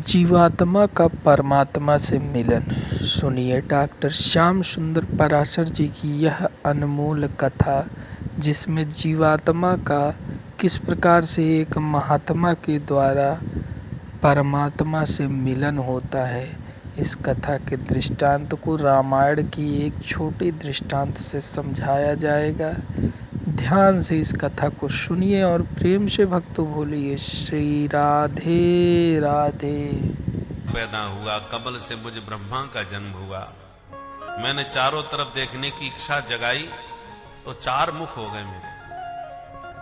जीवात्मा का परमात्मा से मिलन। सुनिए डॉक्टर श्याम सुंदर पराशर जी की यह अनमोल कथा, जिसमें जीवात्मा का किस प्रकार से एक महात्मा के द्वारा परमात्मा से मिलन होता है। इस कथा के दृष्टांत को रामायण की एक छोटे दृष्टांत से समझाया जाएगा। ध्यान से इस कथा को सुनिए और प्रेम से भक्तों बोलिए श्री राधे राधे। पैदा हुआ, कमल से मुझ ब्रह्मा का जन्म हुआ। मैंने चारों तरफ देखने की इच्छा जगाई तो चार मुख हो गए मेरे,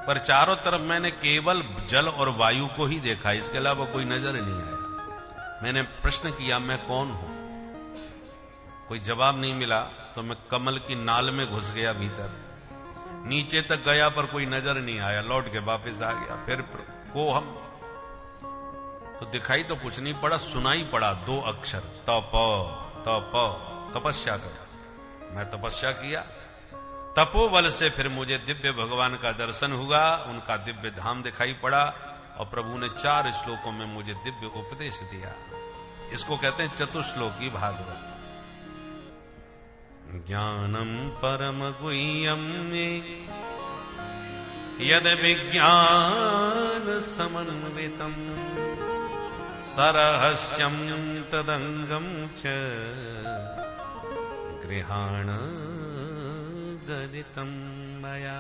पर चारों तरफ मैंने केवल जल और वायु को ही देखा, इसके अलावा कोई नजर नहीं आया। मैंने प्रश्न किया मैं कौन हूं, कोई जवाब नहीं मिला तो मैं कमल की नाल में घुस गया भीतर। नीचे तक गया पर कोई नजर नहीं आया, लौट के वापस आ गया। फिर को हम तो दिखाई तो कुछ नहीं पड़ा, सुनाई पड़ा दो अक्षर तप तप, तपस्या करो। मैं तपस्या किया, तपोबल से फिर मुझे दिव्य भगवान का दर्शन हुआ, उनका दिव्य धाम दिखाई पड़ा और प्रभु ने 4 श्लोकों में मुझे दिव्य उपदेश दिया। इसको कहते हैं चतुश्लोकी भागवत। ज्ञानम परम गुह्यम में यद विज्ञान समन्वितम सरहस्यम तदंगम च गृहाण गदितम मया।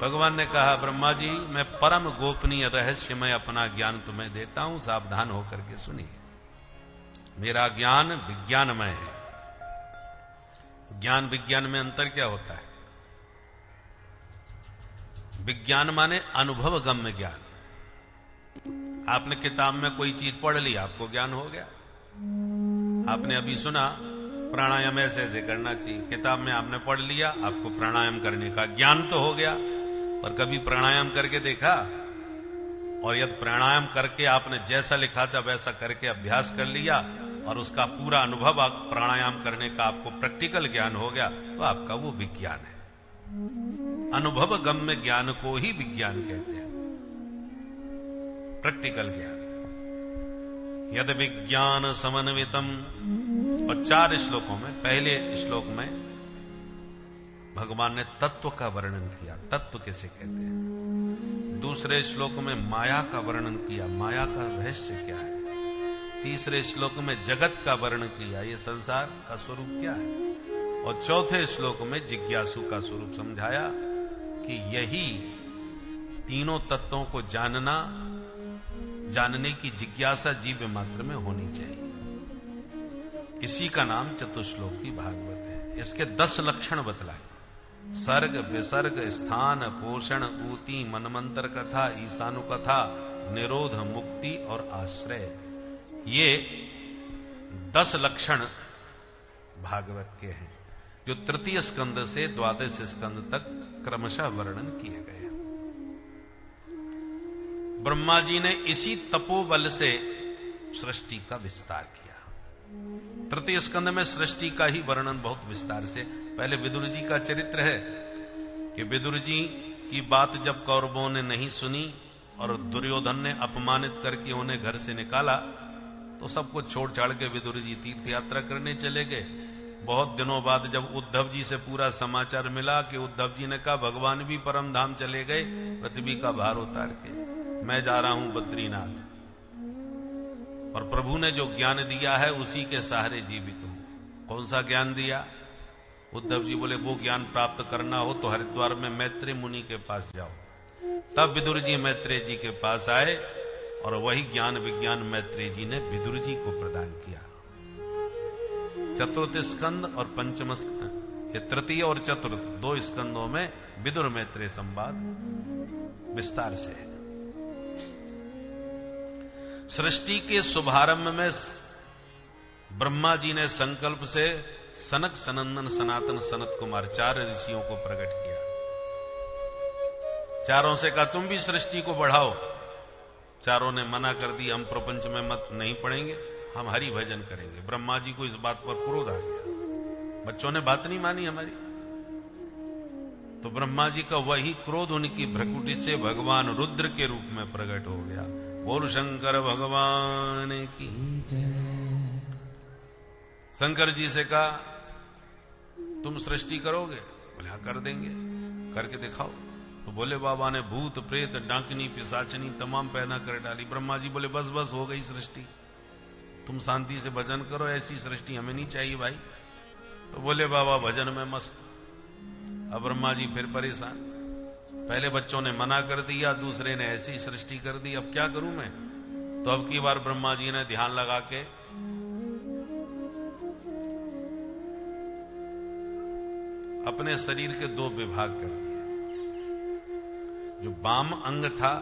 भगवान ने कहा ब्रह्मा जी, मैं परम गोपनीय रहस्यमय अपना ज्ञान तुम्हें देता हूं, सावधान होकर के सुनिए। मेरा ज्ञान विज्ञानमय है। ज्ञान विज्ञान में अंतर क्या होता है? विज्ञान माने अनुभव गम्य ज्ञान। आपने किताब में कोई चीज पढ़ ली, आपको ज्ञान हो गया। आपने अभी सुना प्राणायाम ऐसे ऐसे करना चाहिए, किताब में आपने पढ़ लिया, आपको प्राणायाम करने का ज्ञान तो हो गया। पर कभी प्राणायाम करके देखा? और यदि प्राणायाम करके आपने जैसा लिखा था वैसा करके अभ्यास कर लिया और उसका पूरा अनुभव प्राणायाम करने का आपको प्रैक्टिकल ज्ञान हो गया, तो आपका वो विज्ञान है। अनुभव गम्य ज्ञान को ही विज्ञान कहते हैं, प्रैक्टिकल ज्ञान। यद विज्ञान समन्वितम। और 4 श्लोकों में, पहले श्लोक में भगवान ने तत्व का वर्णन किया, तत्व किसे कहते हैं। दूसरे श्लोक में माया का वर्णन किया, माया का रहस्य क्या है। तीसरे श्लोक में जगत का वर्णन किया, ये संसार का स्वरूप क्या है। और चौथे श्लोक में जिज्ञासु का स्वरूप समझाया कि यही तीनों तत्वों को जानने की जिज्ञासा जीव मात्र में होनी चाहिए। इसी का नाम चतुश्लोकी भागवत है। इसके 10 लक्षण बतलाए, सर्ग विसर्ग स्थान पोषण ऊती मनमंत्र कथा ईशानु कथा निरोध मुक्ति और आश्रय। ये 10 लक्षण भागवत के हैं, जो तृतीय स्कंद से द्वादश स्कंद तक क्रमशः वर्णन किए गए। ब्रह्मा जी ने इसी तपोबल से सृष्टि का विस्तार किया। तृतीय स्कंद में सृष्टि का ही वर्णन बहुत विस्तार से। पहले विदुर जी का चरित्र है कि विदुर जी की बात जब कौरवों ने नहीं सुनी और दुर्योधन ने अपमानित करके उन्हें घर से निकाला, तो सबको छोड़ छाड़ के विदुर जी तीर्थ यात्रा करने चले गए। बहुत दिनों बाद जब उद्धव जी से पूरा समाचार मिला कि उद्धव जी ने कहा भगवान भी परम धाम चले गए पृथ्वी का भार उतार के, मैं जा रहा हूं बद्रीनाथ। और प्रभु ने जो ज्ञान दिया है उसी के सहारे जीवित हूं। कौन सा ज्ञान दिया? उद्धव जी बोले वो ज्ञान प्राप्त करना हो तो हरिद्वार में मैत्रेय मुनि के पास जाओ। तब विदुर जी मैत्रेय जी के पास आए और वही ज्ञान विज्ञान मैत्रेय जी ने विदुर जी को प्रदान किया। चतुर्थ स्कंद और पंचम स्कंद, ये तृतीय और चतुर्थ 2 स्कंदों में विदुर मैत्रेय संवाद विस्तार से है। सृष्टि के शुभारंभ में ब्रह्मा जी ने संकल्प से सनक सनंदन सनातन सनत कुमार 4 ऋषियों को प्रकट किया। चारों से कहा तुम भी सृष्टि को बढ़ाओ। चारों ने मना कर दी, हम प्रपंच में मत नहीं पढ़ेंगे, हम हरि भजन करेंगे। ब्रह्मा जी को इस बात पर क्रोध आ गया, बच्चों ने बात नहीं मानी हमारी। तो ब्रह्मा जी का वही क्रोध उनकी भ्रकुटी से भगवान रुद्र के रूप में प्रकट हो गया बोल शंकर भगवान की। शंकर जी से कहा तुम सृष्टि करोगे? बोले हाँ कर देंगे, करके दिखाओ। तो बोले बाबा ने भूत प्रेत डांकनी पिशाचनी तमाम पैदा कर डाली। ब्रह्मा जी बोले बस बस हो गई सृष्टि, तुम शांति से भजन करो, ऐसी सृष्टि हमें नहीं चाहिए भाई। तो बोले बाबा भजन में मस्त। अब ब्रह्मा जी फिर परेशान, पहले बच्चों ने मना कर दिया, दूसरे ने ऐसी सृष्टि कर दी, अब क्या करूं मैं? तो अब की बार ब्रह्मा जी ने ध्यान लगा के अपने शरीर के दो विभाग कर दिए। जो वाम अंग था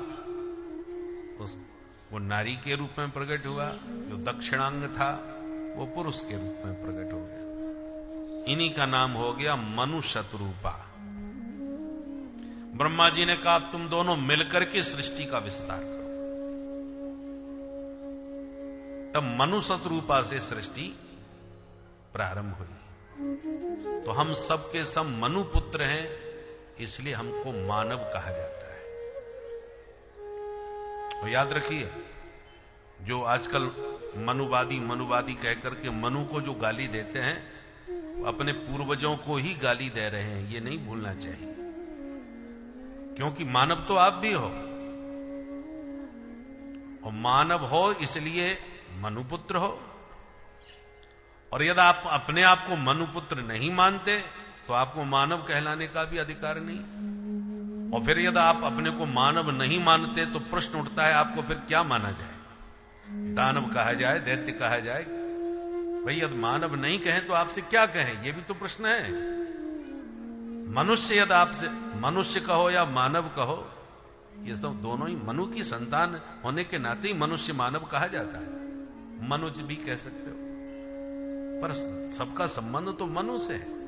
वो नारी के रूप में प्रकट हुआ, जो दक्षिणांग था वो पुरुष के रूप में प्रकट हो गया। इन्हीं का नाम हो गया मनु शतरूपा। ब्रह्मा जी ने कहा तुम दोनों मिलकर के सृष्टि का विस्तार करो। तब मनु शतरूपा से सृष्टि प्रारंभ हुई। तो हम सब के सब मनु पुत्र हैं, इसलिए हमको मानव कहा जाता है। तो याद रखिए, जो आजकल मनुवादी कहकर के मनु को जो गाली देते हैं, वो अपने पूर्वजों को ही गाली दे रहे हैं, ये नहीं भूलना चाहिए। क्योंकि मानव तो आप भी हो, और मानव हो इसलिए मनुपुत्र हो। और यदि आप अपने आप को मनुपुत्र नहीं मानते तो आपको मानव कहलाने का भी अधिकार नहीं। और फिर यदि आप अपने को मानव नहीं मानते तो प्रश्न उठता है आपको फिर क्या माना जाए? दानव कहा जाए, दैत्य कहा जाए? भाई यदि मानव नहीं कहें तो आपसे क्या कहें, यह भी तो प्रश्न है। मनुष्य यदि आपसे मनुष्य कहो या मानव कहो, ये सब दोनों ही मनु की संतान होने के नाते ही मनुष्य मानव कहा जाता है। मनुज भी कह सकते हो, पर सबका संबंध तो मनु से है।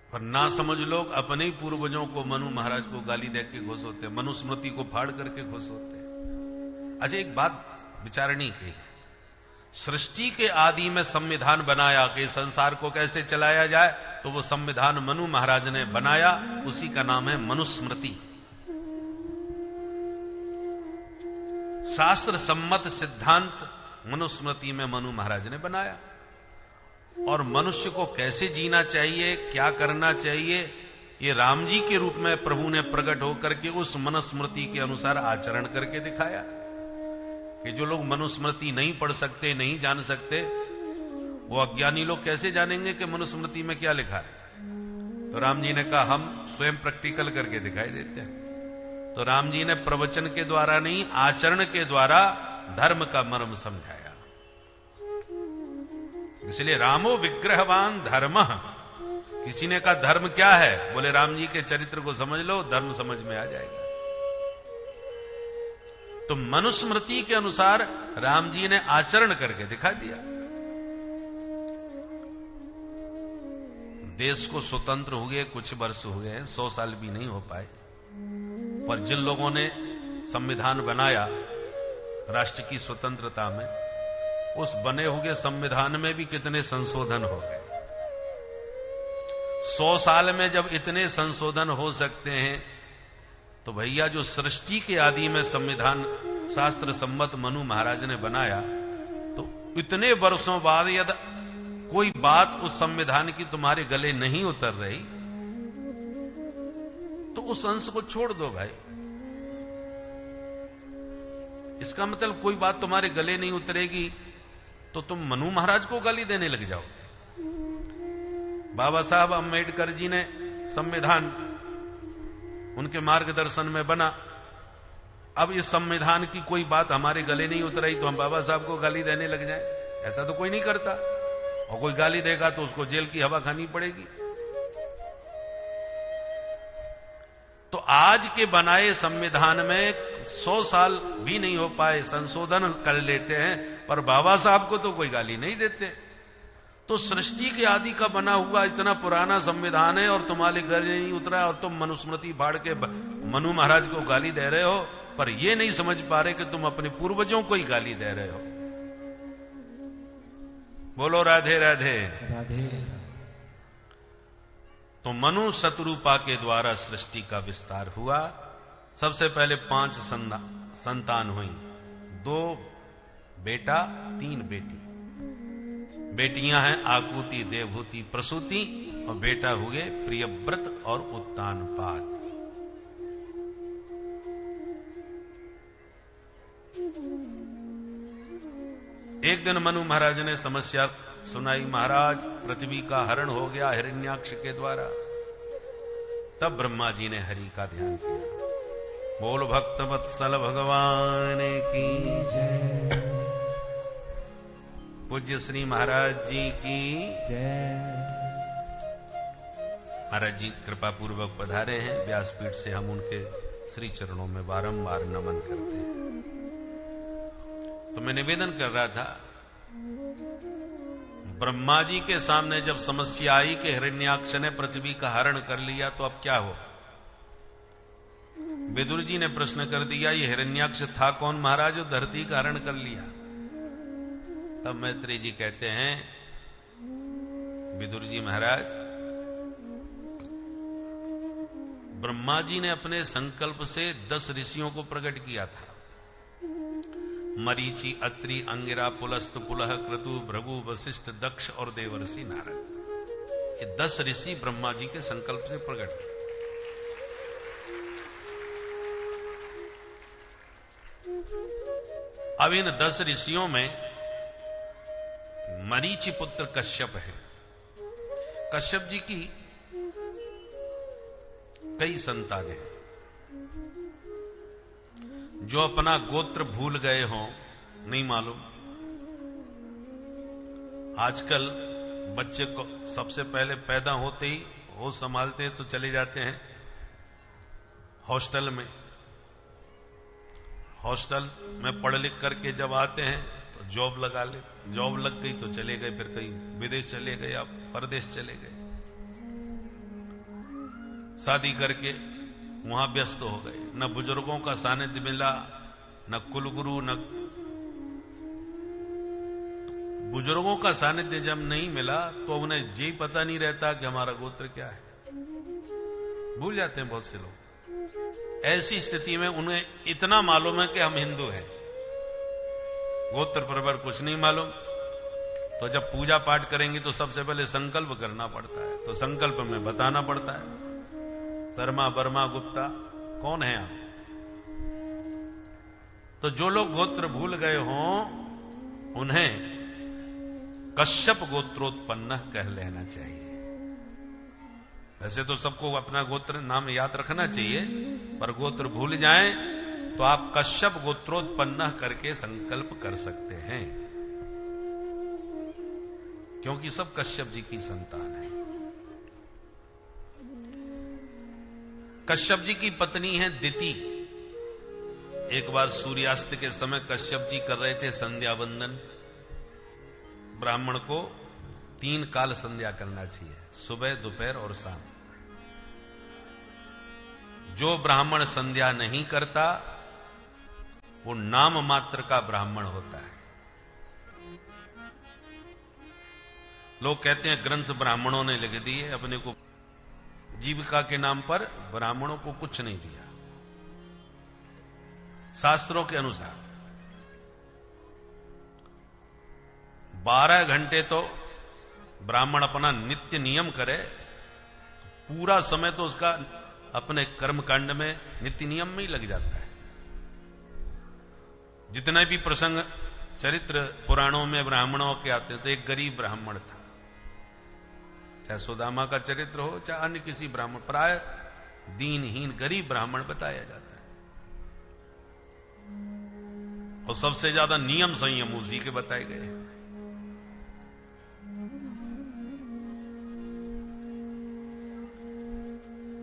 पर ना समझ लोग अपने ही पूर्वजों को, मनु महाराज को गाली दे के खुश होते हैं, मनुस्मृति को फाड़ करके खुश होते हैं। अच्छा एक बात विचारणी की है, सृष्टि के आदि में संविधान बनाया कि संसार को कैसे चलाया जाए, तो वो संविधान मनु महाराज ने बनाया, उसी का नाम है मनुस्मृति। शास्त्र सम्मत सिद्धांत मनुस्मृति में मनु महाराज ने बनाया। और मनुष्य को कैसे जीना चाहिए, क्या करना चाहिए, ये राम जी के रूप में प्रभु ने प्रकट होकर के उस मनुस्मृति के अनुसार आचरण करके दिखाया। कि जो लोग मनुस्मृति नहीं पढ़ सकते, नहीं जान सकते, वो अज्ञानी लोग कैसे जानेंगे कि मनुस्मृति में क्या लिखा है? तो राम जी ने कहा हम स्वयं प्रैक्टिकल करके दिखाई देते हैं। तो राम जी ने प्रवचन के द्वारा नहीं, आचरण के द्वारा धर्म का मर्म समझाया। इसलिए रामो विग्रहवान धर्म। किसी ने कहा धर्म क्या है? बोले राम जी के चरित्र को समझ लो, धर्म समझ में आ जाएगा। तो मनुस्मृति के अनुसार राम जी ने आचरण करके दिखा दिया। देश को स्वतंत्र हुए कुछ वर्ष हुए, 100 साल भी नहीं हो पाए, पर जिन लोगों ने संविधान बनाया राष्ट्र की स्वतंत्रता में, उस बने हुए संविधान में भी कितने संशोधन हो गए। 100 साल में जब इतने संशोधन हो सकते हैं, तो भैया जो सृष्टि के आदि में संविधान शास्त्र सम्मत मनु महाराज ने बनाया, तो इतने वर्षों बाद यदि कोई बात उस संविधान की तुम्हारे गले नहीं उतर रही, तो उस अंश को छोड़ दो भाई। इसका मतलब कोई बात तुम्हारे गले नहीं उतरेगी तो तुम मनु महाराज को गाली देने लग जाओगे। बाबा साहब अम्बेडकर जी ने संविधान उनके मार्गदर्शन में बना। अब इस संविधान की कोई बात हमारे गले नहीं उतराई तो हम बाबा साहब को गाली देने लग जाएं? ऐसा तो कोई नहीं करता। और कोई गाली देगा तो उसको जेल की हवा खानी पड़ेगी। तो आज के बनाए संविधान में 100 साल भी नहीं हो पाए, संशोधन कर लेते हैं, पर बाबा साहब को तो कोई गाली नहीं देते। तो सृष्टि के आदि का बना हुआ इतना पुराना संविधान है और तुम्हारे गले नहीं उतरा और तुम मनुस्मृति फाड़ के मनु महाराज को गाली दे रहे हो, पर यह नहीं समझ पा रहे कि तुम अपने पूर्वजों को ही गाली दे रहे हो। बोलो राधे राधे। राधे। तो मनु शतरूपा के द्वारा सृष्टि का विस्तार हुआ। सबसे पहले 5 संतान हुई, 2 बेटा 3 बेटी। बेटियां हैं आकुति, देवहूति, प्रसूति, और बेटा हुए प्रियव्रत और उत्तानपाद। एक दिन मनु महाराज ने समस्या सुनाई, महाराज पृथ्वी का हरण हो गया हिरण्याक्ष के द्वारा। तब ब्रह्मा जी ने हरि का ध्यान किया। बोल भक्त वत्सल भगवान की जय। पूज्य श्री महाराज जी की जय। महाराज जी कृपा पूर्वक पधारे हैं। व्यासपीठ से हम उनके श्री चरणों में बारंबार नमन करते हैं। तो मैं निवेदन कर रहा था, ब्रह्मा जी के सामने जब समस्या आई कि हिरण्याक्ष ने पृथ्वी का हरण कर लिया तो अब क्या हो। विदुर जी ने प्रश्न कर दिया, ये हिरण्याक्ष था कौन महाराज जो धरती का हरण कर लिया। तब मैत्री जी कहते हैं, विदुर जी महाराज, ब्रह्मा जी ने अपने संकल्प से 10 ऋषियों को प्रकट किया था। मरीचि, अत्रि, अंगिरा, पुलस्त, पुलह, क्रतु, भृगु, वशिष्ठ, दक्ष और देवर्षि नारद। ये 10 ऋषि ब्रह्मा जी के संकल्प से प्रकट थे। अब इन 10 ऋषियों में मरीचि पुत्र कश्यप है। कश्यप जी की कई संतानें हैं। जो अपना गोत्र भूल गए हों, नहीं मालूम। आजकल बच्चे को सबसे पहले पैदा होते ही होश संभालते तो चले जाते हैं हॉस्टल में। हॉस्टल में पढ़ लिख करके जब आते हैं तो जॉब लगा ले, जॉब लग गई तो चले गए, फिर कहीं विदेश चले गए या परदेश चले गए। शादी करके वहां व्यस्त हो गए। न बुजुर्गों का सानिध्य मिला, न कुलगुरु, न बुजुर्गों का सानिध्य जब नहीं मिला तो उन्हें ये पता नहीं रहता कि हमारा गोत्र क्या है। भूल जाते हैं बहुत से लोग। ऐसी स्थिति में उन्हें इतना मालूम है कि हम हिंदू हैं, गोत्र परवर कुछ नहीं मालूम। तो जब पूजा पाठ करेंगे तो सबसे पहले संकल्प करना पड़ता है, तो संकल्प में बताना पड़ता है, शर्मा, वर्मा, गुप्ता कौन है आप। तो जो लोग गोत्र भूल गए हों उन्हें कश्यप गोत्रोत्पन्न कह लेना चाहिए। वैसे तो सबको अपना गोत्र नाम याद रखना चाहिए, पर गोत्र भूल जाएं तो आप कश्यप गोत्रोत्पन्न करके संकल्प कर सकते हैं, क्योंकि सब कश्यप जी की संतान है। कश्यप जी की पत्नी है दिति। एक बार सूर्यास्त के समय कश्यप जी कर रहे थे संध्या वंदन। ब्राह्मण को 3 काल संध्या करना चाहिए, सुबह, दोपहर और शाम। जो ब्राह्मण संध्या नहीं करता वो नाम मात्र का ब्राह्मण होता है। लोग कहते हैं ग्रंथ ब्राह्मणों ने लिख दिए, अपने को जीविका के नाम पर ब्राह्मणों को कुछ नहीं दिया। शास्त्रों के अनुसार 12 घंटे तो ब्राह्मण अपना नित्य नियम करे, पूरा समय तो उसका अपने कर्मकांड में नित्य नियम में ही लग जाता है। जितने भी प्रसंग चरित्र पुराणों में ब्राह्मणों के आते हैं, तो एक गरीब ब्राह्मण था, चाहे सुदामा का चरित्र हो चाहे अन्य किसी ब्राह्मण, प्राय दीनहीन गरीब ब्राह्मण बताया जाता है। और सबसे ज्यादा नियम संयम उसी के बताए गए।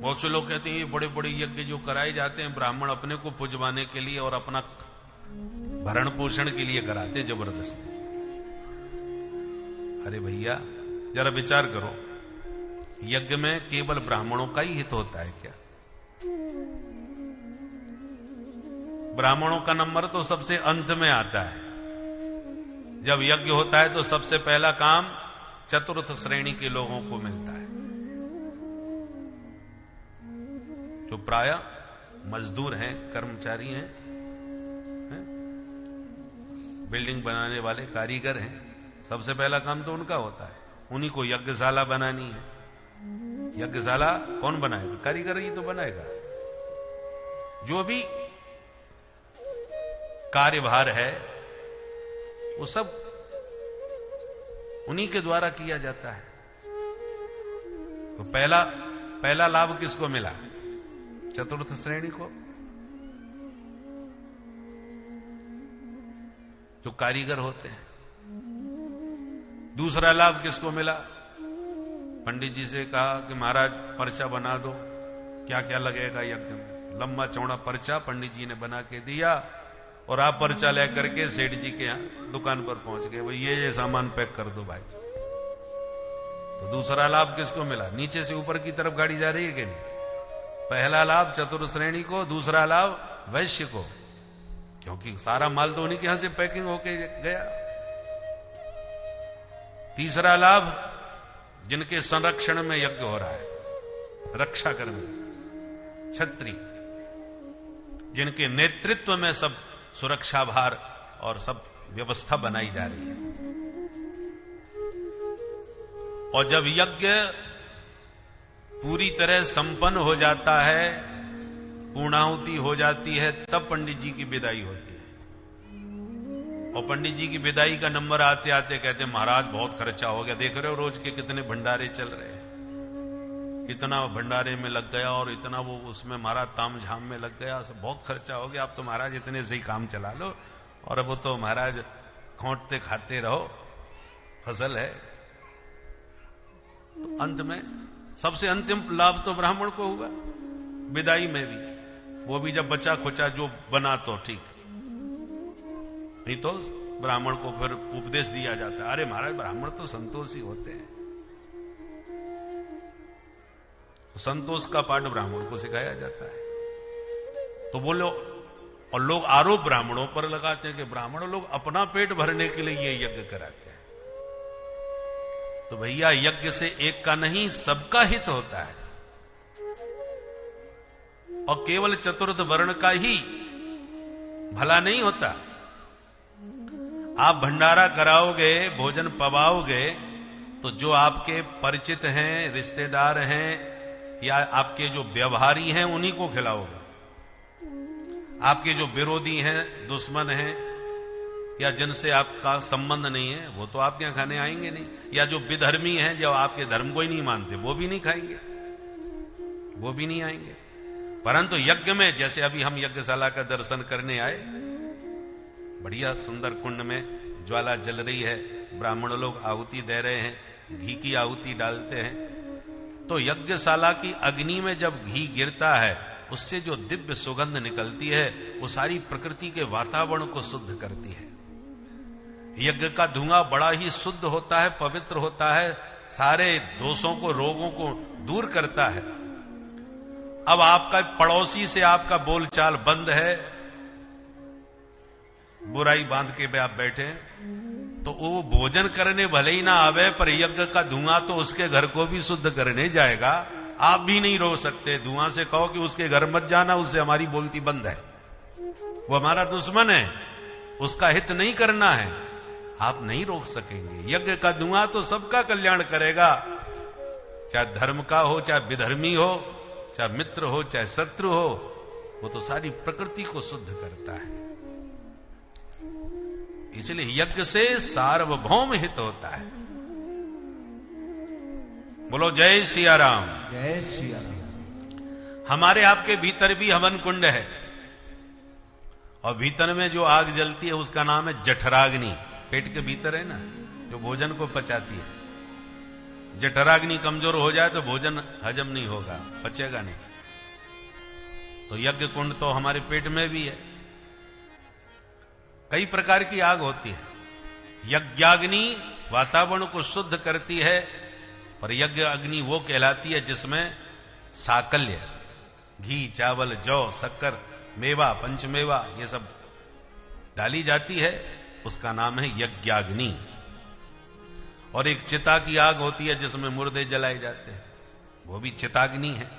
बहुत से लोग कहते हैं ये बड़े बड़े यज्ञ जो कराए जाते हैं ब्राह्मण अपने को पुजवाने के लिए और अपना भरण पोषण के लिए कराते हैं जबरदस्ती। अरे भैया जरा विचार करो, यज्ञ में केवल ब्राह्मणों का ही हित होता है क्या? ब्राह्मणों का नंबर तो सबसे अंत में आता है। जब यज्ञ होता है तो सबसे पहला काम चतुर्थ श्रेणी के लोगों को मिलता है। जो प्राय मजदूर हैं, कर्मचारी हैं, बिल्डिंग बनाने वाले कारीगर हैं, सबसे पहला काम तो उनका होता है। उन्हीं को यज्ञशाला बनानी है। यज्ञशाला कौन बनाएगा? कारीगर ही तो बनाएगा। जो भी कार्यभार है वो सब उन्हीं के द्वारा किया जाता है। तो पहला लाभ किसको मिला? चतुर्थ श्रेणी को, जो कारीगर होते हैं। दूसरा लाभ किसको मिला? पंडित जी से कहा कि महाराज पर्चा बना दो, क्या क्या लगेगा यज्ञ में। लंबा चौड़ा पर्चा पंडित जी ने बना के दिया और आप पर्चा लेकर के सेठ जी के यहां दुकान पर पहुंच गए, भाई ये सामान पैक कर दो भाई। तो दूसरा लाभ किसको मिला? नीचे से ऊपर की तरफ गाड़ी जा रही है कि नहीं? पहला लाभ चतुर्थ श्रेणी को, दूसरा लाभ वैश्य को, क्योंकि सारा माल तो उन्हीं के यहां से पैकिंग होके गया। तीसरा लाभ जिनके संरक्षण में यज्ञ हो रहा है, रक्षा कर्मी, छत्री, जिनके नेतृत्व में सब सुरक्षा भार और सब व्यवस्था बनाई जा रही है। और जब यज्ञ पूरी तरह संपन्न हो जाता है, पूर्णाहुति हो जाती है, तब पंडित जी की विदाई होती है। और पंडित जी की विदाई का नंबर आते आते कहते हैं महाराज बहुत खर्चा हो गया, देख रहे हो रोज के कितने भंडारे चल रहे हैं, इतना भंडारे में लग गया और इतना वो उसमें महाराज ताम झाम में लग गया, सब बहुत खर्चा हो गया, अब तो महाराज इतने से ही काम चला लो और अब तो महाराज खोंटते खाते रहो, फसल है। तो अंत में सबसे अंतिम लाभ तो ब्राह्मण को हुआ, विदाई में भी, वो भी जब बचा खुचा जो बना तो ठीक, नहीं तो ब्राह्मण को फिर उपदेश दिया जाता है, अरे महाराज ब्राह्मण तो संतोषी होते हैं। तो संतोष का पाठ ब्राह्मण को सिखाया जाता है। तो बोलो, और लोग आरोप ब्राह्मणों पर लगाते हैं कि ब्राह्मण लोग अपना पेट भरने के लिए ये यज्ञ कराते हैं। तो भैया यज्ञ से एक का नहीं सबका हित होता है, और केवल चतुर्थ वर्ण का ही भला नहीं होता। आप भंडारा कराओगे, भोजन पवाओगे, तो जो आपके परिचित हैं, रिश्तेदार हैं, या आपके जो व्यवहारी हैं उन्हीं को खिलाओगे। आपके जो विरोधी हैं, दुश्मन हैं, या जिनसे आपका संबंध नहीं है, वो तो आपके यहां खाने आएंगे नहीं। या जो विधर्मी हैं, जो आपके धर्म को ही नहीं मानते, वो भी नहीं खाएंगे, वो भी नहीं आएंगे। परंतु यज्ञ में, जैसे अभी हम यज्ञशाला का दर्शन करने आए, बढ़िया सुंदर कुंड में ज्वाला जल रही है, ब्राह्मण लोग आहुति दे रहे हैं, घी की आहुति डालते हैं। तो यज्ञशाला की अग्नि में जब घी गिरता है, उससे जो दिव्य सुगंध निकलती है, वो सारी प्रकृति के वातावरण को शुद्ध करती है। यज्ञ का धुआं बड़ा ही शुद्ध होता है, पवित्र होता है, सारे दोषों को, रोगों को दूर करता है। अब आपका पड़ोसी से आपका बोलचाल बंद है, बुराई बांध के आप बैठे, तो वो भोजन करने भले ही ना आवे, पर यज्ञ का धुआं तो उसके घर को भी शुद्ध करने जाएगा। आप भी नहीं रोक सकते, धुआं से कहो कि उसके घर मत जाना, उससे हमारी बोलती बंद है, वो हमारा दुश्मन है, उसका हित नहीं करना है, आप नहीं रोक सकेंगे। यज्ञ का धुआं तो सबका कल्याण करेगा, चाहे धर्म का हो, चाहे विधर्मी हो, चाहे मित्र हो, चाहे शत्रु हो, वो तो सारी प्रकृति को शुद्ध करता है। इसलिए यज्ञ से सार्वभौम हित होता है। बोलो जय सिया राम। जय सिया राम। हमारे आपके भीतर भी हवन कुंड है, और भीतर में जो आग जलती है उसका नाम है जठराग्नि। पेट के भीतर है ना, जो भोजन को पचाती है। जठराग्नि कमजोर हो जाए तो भोजन हजम नहीं होगा, पचेगा नहीं। तो यज्ञ कुंड तो हमारे पेट में भी है। कई प्रकार की आग होती है। यज्ञाग्नि वातावरण को शुद्ध करती है, पर यज्ञ अग्नि वो कहलाती है जिसमें साकल्य, घी, चावल, जौ, शक्कर, मेवा, पंचमेवा, ये सब डाली जाती है, उसका नाम है यज्ञाग्नि। और एक चिता की आग होती है जिसमें मुर्दे जलाए जाते हैं, वो भी चिताग्नि है।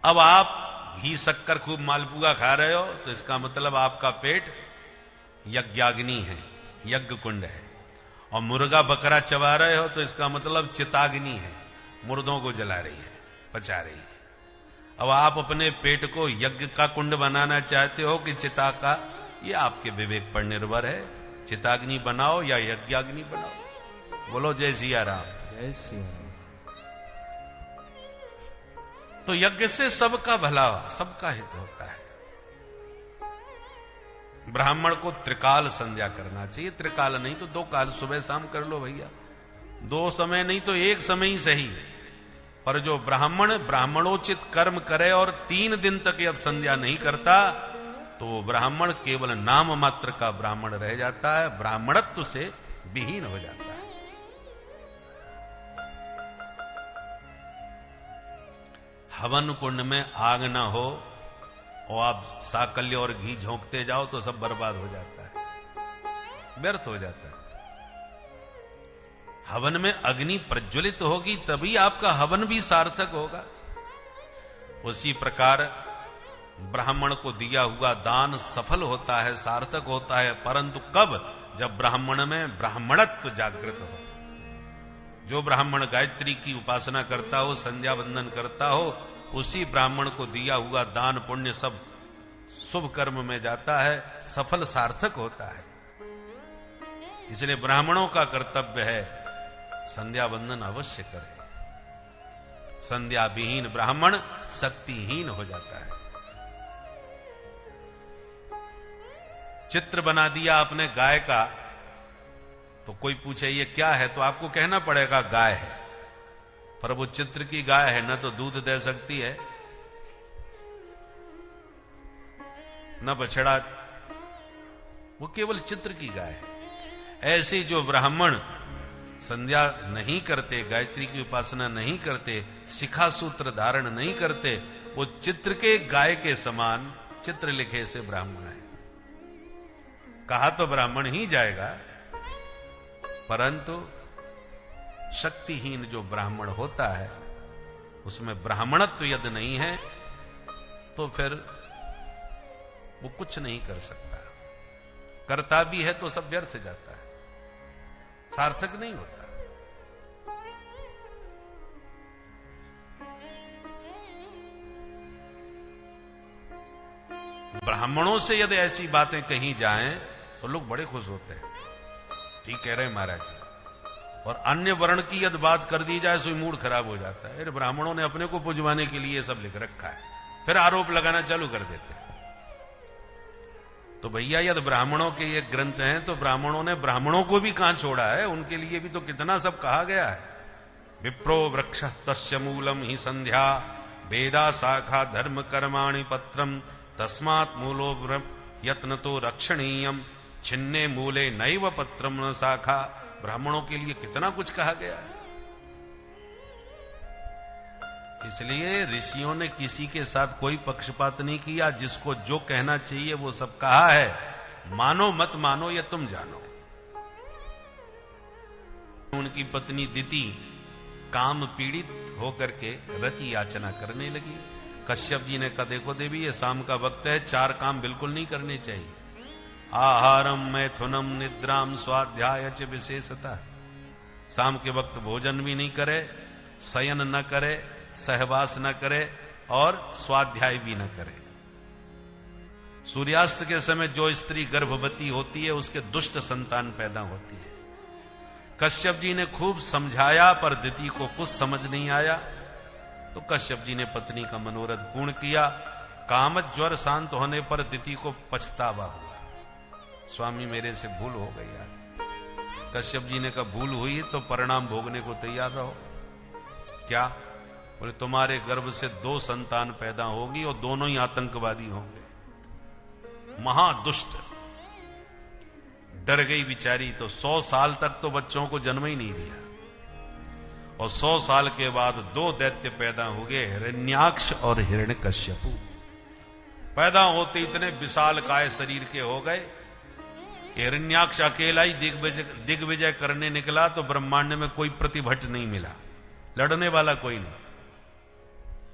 अब आप घी शक्कर खूब मालपुआ खा रहे हो तो इसका मतलब आपका पेट यज्ञाग्नि है, यज्ञ कुंड है। और मुर्गा बकरा चबा रहे हो तो इसका मतलब चिताग्नि है, मुर्दों को जला रही है, पचा रही है। अब आप अपने पेट को यज्ञ का कुंड बनाना चाहते हो कि चिता का, ये आपके विवेक पर निर्भर है। चिताग्नि बनाओ या यज्ञाग्नि बनाओ। बोलो जय सिया राम। जय श्री राम। तो यज्ञ से सबका भला, सबका हित होता है। ब्राह्मण को त्रिकाल संध्या करना चाहिए। त्रिकाल नहीं तो 2 काल सुबह शाम कर लो भैया, 2 समय नहीं तो 1 समय ही सही। पर जो ब्राह्मण ब्राह्मणोचित कर्म करे और 3 दिन तक यदि संध्या नहीं करता तो वो ब्राह्मण केवल नाम मात्र का ब्राह्मण रह जाता है, ब्राह्मणत्व से विहीन हो जाता है। हवन कुंड में आग ना हो और आप साकल्य और घी झोंकते जाओ तो सब बर्बाद हो जाता है, व्यर्थ हो जाता है। हवन में अग्नि प्रज्वलित होगी तभी आपका हवन भी सार्थक होगा। उसी प्रकार ब्राह्मण को दिया हुआ दान सफल होता है, सार्थक होता है, परंतु कब? जब ब्राह्मण में ब्राह्मणत्व जागृत हो। जो ब्राह्मण गायत्री की उपासना करता हो, संध्या वंदन करता हो, उसी ब्राह्मण को दिया हुआ दान पुण्य सब शुभ कर्म में जाता है, सफल सार्थक होता है। इसलिए ब्राह्मणों का कर्तव्य है संध्या वंदन अवश्य करें। संध्या विहीन ब्राह्मण शक्तिहीन हो जाता है। चित्र बना दिया आपने गाय का, तो कोई पूछे ये क्या है तो आपको कहना पड़ेगा गाय है, पर वो चित्र की गाय है, न तो दूध दे सकती है न बछड़ा, वो केवल चित्र की गाय है। ऐसे जो ब्राह्मण संध्या नहीं करते, गायत्री की उपासना नहीं करते, शिखा सूत्र धारण नहीं करते, वो चित्र के गाय के समान चित्र लिखे से ब्राह्मण है। कहा तो ब्राह्मण ही जाएगा, परंतु शक्तिहीन जो ब्राह्मण होता है उसमें ब्राह्मणत्व यदि नहीं है तो फिर वो कुछ नहीं कर सकता। करता भी है तो सब व्यर्थ जाता है, सार्थक नहीं होता। ब्राह्मणों से यदि ऐसी बातें कही जाएं तो लोग बड़े खुश होते हैं, ठीक कह रहे हैं महाराज जी। और अन्य वर्ण की यदि बात कर दी जाए तो मूड खराब हो जाता है। अरे ब्राह्मणों ने अपने को पुजवाने के लिए सब लिख रखा है, फिर आरोप लगाना चालू कर देते हैं। तो भैया यदि ब्राह्मणों के ये ग्रंथ हैं तो ब्राह्मणों ने ब्राह्मणों को भी कहां छोड़ा है, उनके लिए भी तो कितना सब कहा गया है। विप्रो वृक्ष तस्य मूलम ही संध्या वेदा शाखा धर्म कर्माणि पत्रम तस्मात् मूलो यत्न तो रक्षणीयम छिन्ने मूले नैव पत्रम न शाखा। ब्राह्मणों के लिए कितना कुछ कहा गया है। इसलिए ऋषियों ने किसी के साथ कोई पक्षपात नहीं किया, जिसको जो कहना चाहिए वो सब कहा है। मानो मत मानो ये तुम जानो। उनकी पत्नी दिति काम पीड़ित होकर के रति याचना करने लगी। कश्यप जी ने कहा देखो देवी ये शाम का वक्त है, 4 काम बिल्कुल नहीं करने चाहिए। आहारम मैथुनम निद्राम स्वाध्याय च विशेषतः। शाम के वक्त भोजन भी नहीं करे, शयन न करे, सहवास न करे और स्वाध्याय भी न करे। सूर्यास्त के समय जो स्त्री गर्भवती होती है उसके दुष्ट संतान पैदा होती है। कश्यप जी ने खूब समझाया पर दिति को कुछ समझ नहीं आया, तो कश्यप जी ने पत्नी का मनोरथ पूर्ण किया। काम ज्वर शांत होने पर दिति को पछतावा हुआ, स्वामी मेरे से भूल हो गई यार। कश्यप जी ने कहा भूल हुई तो परिणाम भोगने को तैयार रहो। क्या? बोले तुम्हारे गर्भ से 2 संतान पैदा होगी और दोनों ही आतंकवादी होंगे, महादुष्ट। डर गई बेचारी, तो 100 साल तक तो बच्चों को जन्म ही नहीं दिया और 100 साल के बाद 2 दैत्य पैदा हो गए, हिरण्याक्ष और हिरण्यकश्यपु। पैदा होते इतने विशाल काय शरीर के हो गए कि हिरण्याक्ष अकेला ही दिग्विजय करने निकला तो ब्रह्मांड में कोई प्रतिभट नहीं मिला, लड़ने वाला कोई नहीं।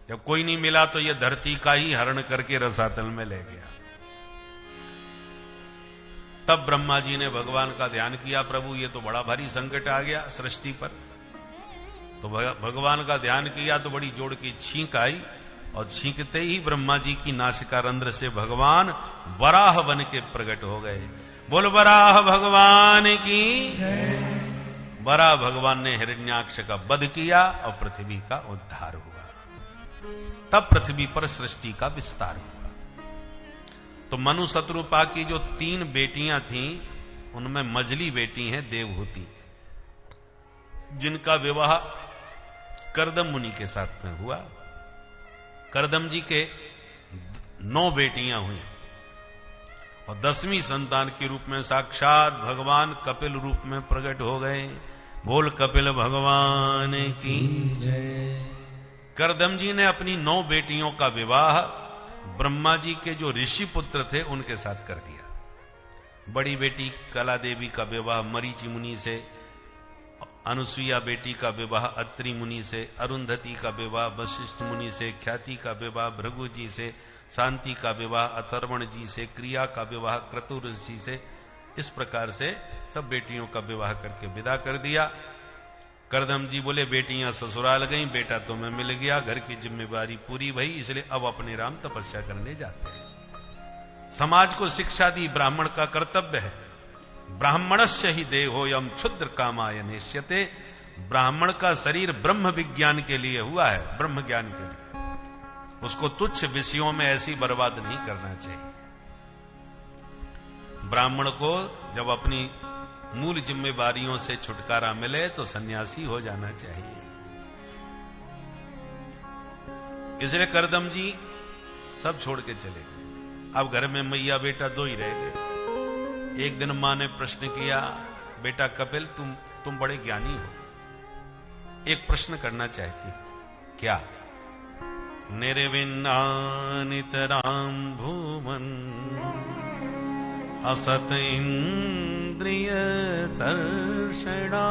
जब कोई नहीं मिला तो ये धरती का ही हरण करके रसातल में ले गया। तब ब्रह्मा जी ने भगवान का ध्यान किया, प्रभु ये तो बड़ा भारी संकट आ गया सृष्टि पर। तो भगवान का ध्यान किया तो बड़ी जोर की छींक आई, और छींकते ही ब्रह्मा जी की नासिका रंध्र से भगवान वराह बन के प्रकट हो गए। बोल वराह भगवान की जय। वराह भगवान ने हिरण्याक्ष का वध किया और पृथ्वी का उद्धार हुआ। तब पृथ्वी पर सृष्टि का विस्तार हुआ। तो मनु शत्रुपा की जो 3 बेटियां थीं, उनमें मझली बेटी है देवहूति, जिनका विवाह करदम मुनि के साथ में हुआ। करदम जी के 9 बेटियां हुई, और 10वीं संतान के रूप में साक्षात भगवान कपिल रूप में प्रकट हो गए। बोल कपिल भगवान की जय। करदम जी ने अपनी 9 बेटियों का विवाह ब्रह्मा जी के जो ऋषि पुत्र थे उनके साथ कर दिया। बड़ी बेटी कला देवी का विवाह मरीचि मुनि से, अनुसुईया बेटी का विवाह अत्रि मुनि से, अरुंधति का विवाह वशिष्ठ मुनि से, ख्याति का विवाह भृगु जी से, शांति का विवाह अथर्वण जी से, क्रिया का विवाह क्रतु ऋषि से। इस प्रकार से सब बेटियों का विवाह करके विदा कर दिया। करदम जी बोले बेटियां ससुराल गईं, बेटा तुम्हें मिल गया, घर की जिम्मेवारी पूरी भई, इसलिए अब अपने राम तपस्या करने जाते हैं। समाज को शिक्षा दी ब्राह्मण का कर्तव्य है। ब्राह्मणस्य ही देहोयम क्षुद्र कामाय नेष्यते। ब्राह्मण का शरीर ब्रह्म विज्ञान के लिए हुआ है, ब्रह्म ज्ञान के लिए। उसको तुच्छ विषयों में ऐसी बर्बाद नहीं करना चाहिए। ब्राह्मण को जब अपनी मूल जिम्मेवारियों से छुटकारा मिले तो सन्यासी हो जाना चाहिए। इसलिए करदम जी सब छोड़ के चले गए। अब घर में मैया बेटा 2 ही रह गए। एक दिन मां ने प्रश्न किया, बेटा कपिल तुम बड़े ज्ञानी हो, एक प्रश्न करना चाहती। क्या? निर्विन्नानितराम भूमन असत इंद्रिय तर्षणा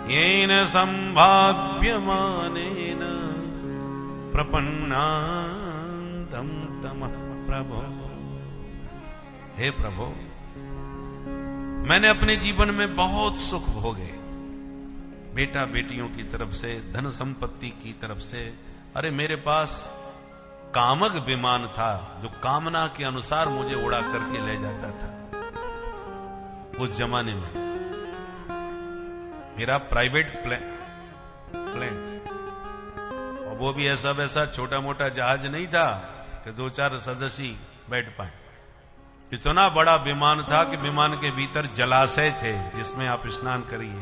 येन संभाव्यमानेन प्रपन्नादं तमः प्रभो। हे प्रभु, मैंने अपने जीवन में बहुत सुख भोगे, बेटा बेटियों की तरफ से, धन संपत्ति की तरफ से। अरे मेरे पास कामक विमान था जो कामना के अनुसार मुझे उड़ा करके ले जाता था। उस जमाने में मेरा प्राइवेट प्लेन, और वो भी ऐसा वैसा छोटा मोटा जहाज नहीं था कि 2-4 सदस्य बैठ पाए। इतना बड़ा विमान था कि विमान के भीतर जलाशय थे जिसमें आप स्नान करिए,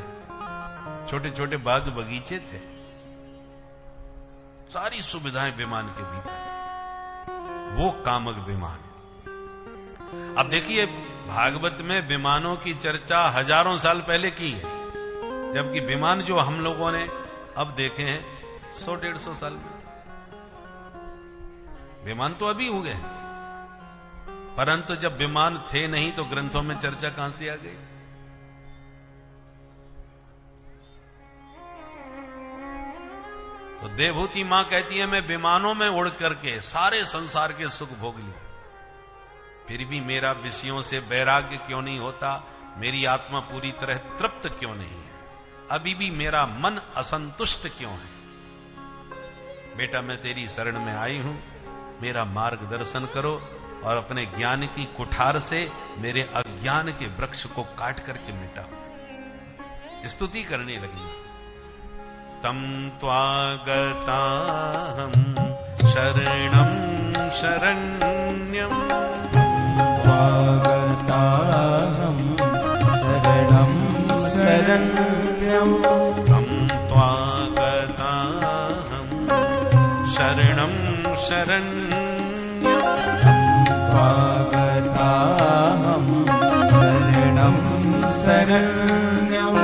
छोटे छोटे बाग बगीचे थे, सारी सुविधाएं विमान के भीतर। वो कामक विमान। अब देखिए, भागवत में विमानों की चर्चा हजारों साल पहले की है, जबकि विमान जो हम लोगों ने अब देखे हैं 100-150 साल में। विमान तो अभी हो गए, परंतु जब विमान थे नहीं तो ग्रंथों में चर्चा कहां से आ गई? तो देवहूति मां कहती है, मैं विमानों में उड़ करके सारे संसार के सुख भोग लिए, फिर भी मेरा विषयों से वैराग्य क्यों नहीं होता? मेरी आत्मा पूरी तरह तृप्त क्यों नहीं है? अभी भी मेरा मन असंतुष्ट क्यों है? बेटा मैं तेरी शरण में आई हूं, मेरा मार्गदर्शन करो और अपने ज्ञान की कुठार से मेरे अज्ञान के वृक्ष को काट करके मिटाओ। स्तुति करने लगी। तम त्वागताहं शरणं शरण्यं त्वागताहं शरणं शरण्यं तम त्वागताहं शरणं शरण्यं त्वागताहं शरणं शरण्यं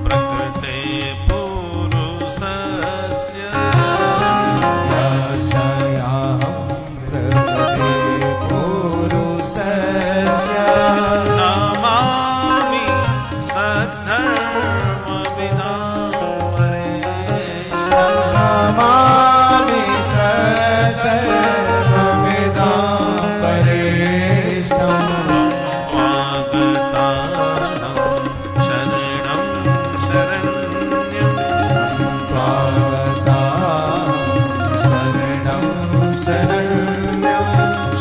प्रकृते पुरुषाणां नमामि सकलमिदं वरिष्ठम् स्वागतानं शरणं शरण्यं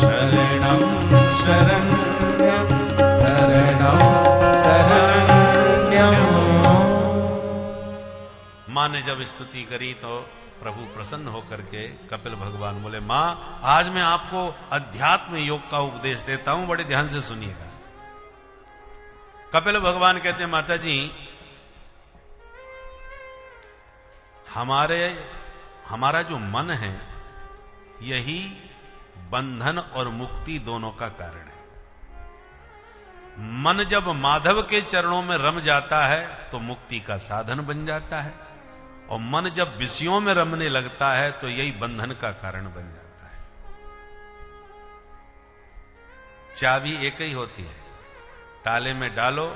शरणं शरण्यं शरणं शरण्यं शरणं शरण्यं। माँ ने जब स्तुति करी तो प्रभु प्रसन्न होकर के कपिल भगवान बोले, माँ आज मैं आपको अध्यात्म योग का उपदेश देता हूं, बड़े ध्यान से सुनिएगा। कपिल भगवान कहते हैं, माता जी हमारा जो मन है यही बंधन और मुक्ति दोनों का कारण है। मन जब माधव के चरणों में रम जाता है तो मुक्ति का साधन बन जाता है, और मन जब विषयों में रमने लगता है तो यही बंधन का कारण बन जाता है। चाबी एक ही होती है, ताले में डालो,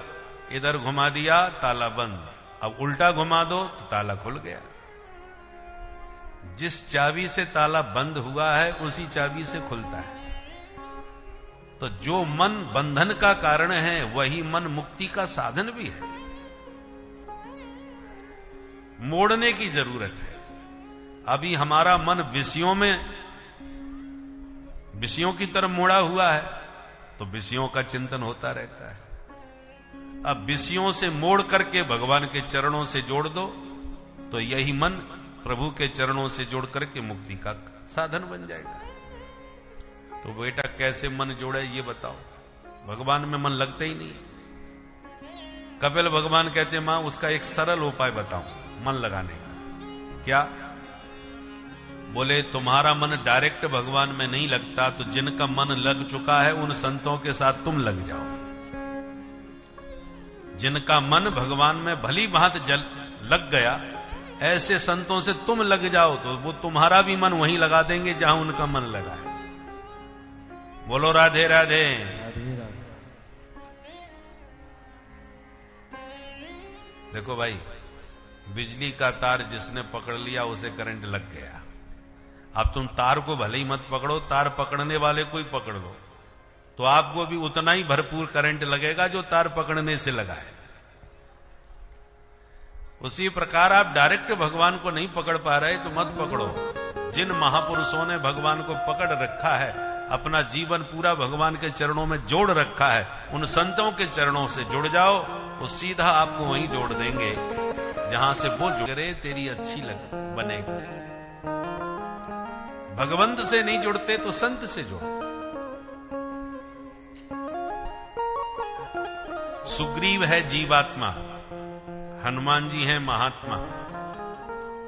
इधर घुमा दिया ताला बंद, अब उल्टा घुमा दो तो ताला खुल गया। जिस चाबी से ताला बंद हुआ है उसी चाबी से खुलता है। तो जो मन बंधन का कारण है वही मन मुक्ति का साधन भी है। मोड़ने की जरूरत है। अभी हमारा मन विषयों की तरफ मोड़ा हुआ है तो विषयों का चिंतन होता रहता है। अब विषयों से मोड़ करके भगवान के चरणों से जोड़ दो तो यही मन प्रभु के चरणों से जोड़ करके मुक्ति का साधन बन जाएगा। तो बेटा कैसे मन जोड़े ये बताओ, भगवान में मन लगता ही नहीं है। कपिल भगवान कहते हैं, मां उसका एक सरल उपाय बताऊं मन लगाने का। क्या? बोले तुम्हारा मन डायरेक्ट भगवान में नहीं लगता तो जिनका मन लग चुका है उन संतों के साथ तुम लग जाओ। जिनका मन भगवान में भली भांति लग गया ऐसे संतों से तुम लग जाओ तो वो तुम्हारा भी मन वहीं लगा देंगे जहां उनका मन लगा है। बोलो राधे राधे। देखो भाई, बिजली का तार जिसने पकड़ लिया उसे करंट लग गया। अब तुम तार को भले ही मत पकड़ो, तार पकड़ने वाले को ही पकड़ लो तो आपको भी उतना ही भरपूर करंट लगेगा जो तार पकड़ने से लगा है। उसी प्रकार आप डायरेक्ट भगवान को नहीं पकड़ पा रहे तो मत पकड़ो। जिन महापुरुषों ने भगवान को पकड़ रखा है, अपना जीवन पूरा भगवान के चरणों में जोड़ रखा है, उन संतों के चरणों से जुड़ जाओ वो सीधा आपको वहीं जोड़ देंगे जहां से वो जुड़े तेरी अच्छी बनेगी। भगवंत से नहीं जुड़ते तो संत से जुड़ो। सुग्रीव है जीवात्मा, हनुमान जी हैं महात्मा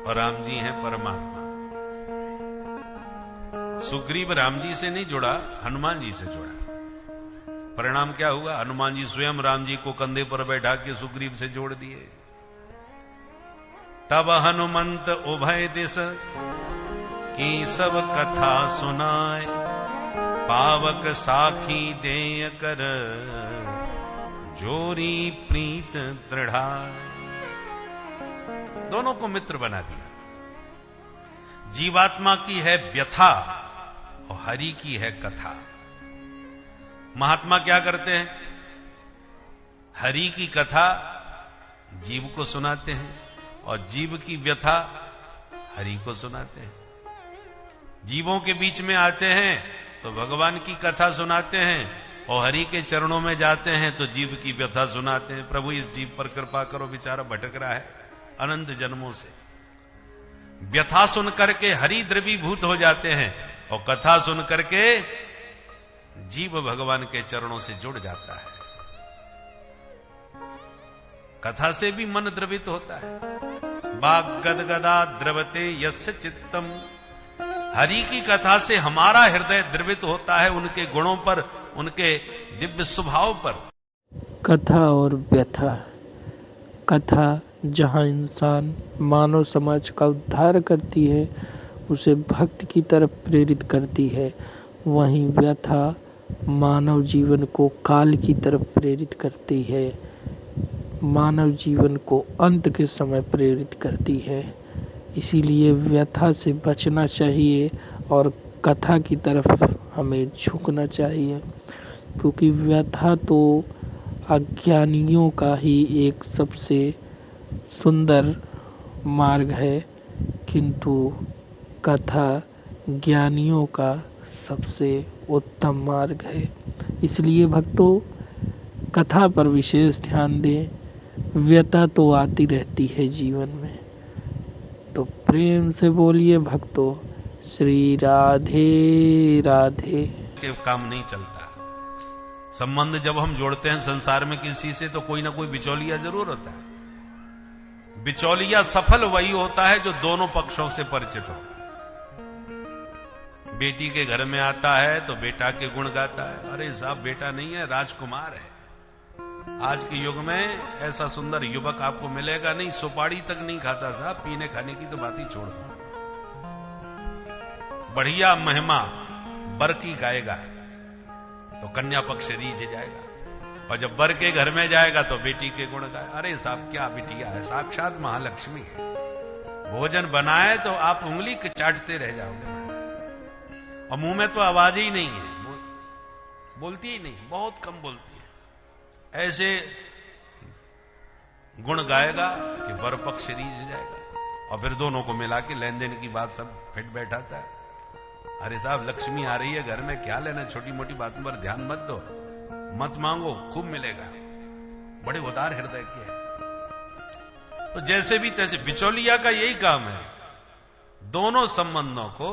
और राम जी हैं परमात्मा। सुग्रीव राम जी से नहीं जुड़ा, हनुमान जी से जुड़ा। परिणाम क्या हुआ? हनुमान जी स्वयं राम जी को कंधे पर बैठा के सुग्रीव से जोड़ दिए। तब हनुमंत उभय दिस की सब कथा सुनाए, पावक साखी देय कर जोरी प्रीत दृढ़ा। दोनों को मित्र बना दिया। जीवात्मा की है व्यथा और हरि की है कथा। महात्मा क्या करते हैं? हरि की कथा जीव को सुनाते हैं और जीव की व्यथा हरि को सुनाते हैं। जीवों के बीच में आते हैं तो भगवान की कथा सुनाते हैं और हरि के चरणों में जाते हैं तो जीव की व्यथा सुनाते हैं। प्रभु इस जीव पर कृपा करो, बेचारा भटक रहा है अनंत जन्मों से। व्यथा सुन करके हरि द्रवीभूत हो जाते हैं और कथा सुन करके जीव भगवान के चरणों से जुड़ जाता है। कथा से भी मन द्रवित होता है। बाग गदगदा द्रवते यस्य चित्तम। हरि की कथा से हमारा हृदय द्रवित होता है उनके गुणों पर, उनके दिव्य स्वभाव पर। कथा और व्यथा। कथा जहाँ इंसान मानव समाज का उद्धार करती है, उसे भक्ति की तरफ प्रेरित करती है, वहीं व्यथा मानव जीवन को काल की तरफ प्रेरित करती है, मानव जीवन को अंत के समय प्रेरित करती है। इसीलिए व्यथा से बचना चाहिए और कथा की तरफ हमें झुकना चाहिए, क्योंकि व्यथा तो अज्ञानियों का ही एक सबसे सुंदर मार्ग है, किंतु कथा ज्ञानियों का सबसे उत्तम मार्ग है। इसलिए भक्तों, कथा पर विशेष ध्यान दें। व्यथा तो आती रहती है जीवन में, तो प्रेम से बोलिए भक्तों, श्री राधे राधे। के काम नहीं चलता। संबंध जब हम जोड़ते हैं संसार में किसी से, तो कोई ना कोई बिचौलिया जरूर होता है। बिचौलिया सफल वही होता है जो दोनों पक्षों से परिचित हो। बेटी के घर में आता है तो बेटा के गुण गाता है, अरे साहब बेटा नहीं है, राजकुमार है। आज के युग में ऐसा सुंदर युवक आपको मिलेगा नहीं, सुपारी तक नहीं खाता साहब, पीने खाने की तो बात ही छोड़ दो। बढ़िया महिमा वर की गाएगा तो कन्या पक्ष रीझ जाएगा, और जब वर के घर में जाएगा तो बेटी के गुण गाए। अरे साहब क्या बिटिया है, साक्षात महालक्ष्मी है। भोजन बनाए तो आप उंगली चाटते रह जाओगे, और मुंह में तो आवाज ही नहीं है, बोलती ही नहीं, बहुत कम बोलती है। ऐसे गुण गाएगा कि वर पक्ष रीझ जाएगा, और फिर दोनों को मिला के लेन देन की बात सब फिट बैठाता है। अरे साहब लक्ष्मी आ रही है घर में, क्या लेना, छोटी मोटी बातों पर ध्यान मत दो, मत मांगो, खूब मिलेगा। बड़े उदार हृदय के हैं। तो जैसे भी तैसे बिचौलिया का यही काम है, दोनों संबंधों को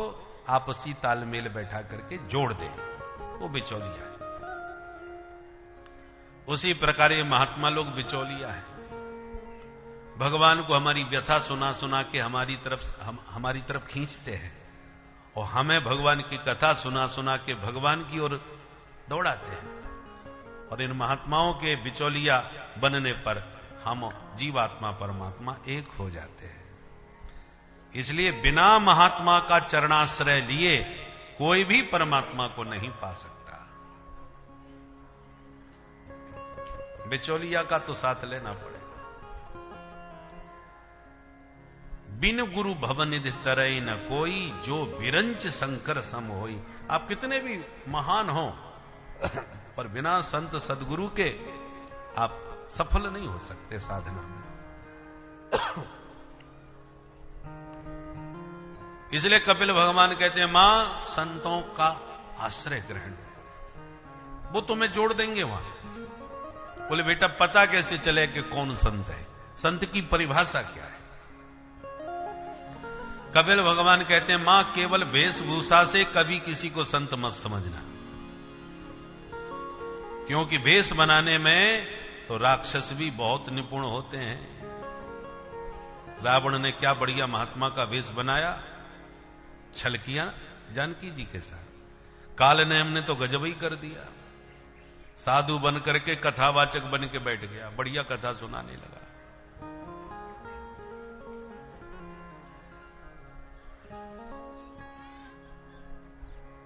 आपसी तालमेल बैठा करके जोड़ दे, वो बिचौलिया है। उसी प्रकार ये महात्मा लोग बिचौलिया है। भगवान को हमारी व्यथा सुना सुना के हमारी तरफ खींचते हैं, और हमें भगवान की कथा सुना सुना के भगवान की ओर दौड़ाते हैं। और इन महात्माओं के बिचौलिया बनने पर हम जीवात्मा परमात्मा एक हो जाते हैं। इसलिए बिना महात्मा का चरणाश्रय लिए कोई भी परमात्मा को नहीं पा सकता। बिचौलिया का तो साथ लेना पड़ेगा। बिन गुरु भवनिधि तरई न कोई, जो बिरंच शंकर सम होई। आप कितने भी महान हो, पर बिना संत सदगुरु के आप सफल नहीं हो सकते साधना में। इसलिए कपिल भगवान कहते हैं, मां संतों का आश्रय ग्रहण करो, वो तुम्हें जोड़ देंगे वहां। बोले बेटा पता कैसे चले कि कौन संत है, संत की परिभाषा क्या है? कपिल भगवान कहते हैं, मां केवल वेशभूषा से कभी किसी को संत मत समझना, क्योंकि वेश बनाने में तो राक्षस भी बहुत निपुण होते हैं। रावण ने क्या बढ़िया महात्मा का वेश बनाया, छल किया जानकी जी के साथ। काल ने हमने तो गजब ही कर दिया, साधु बन करके कथावाचक बन के बैठ गया, बढ़िया कथा सुनाने लगा।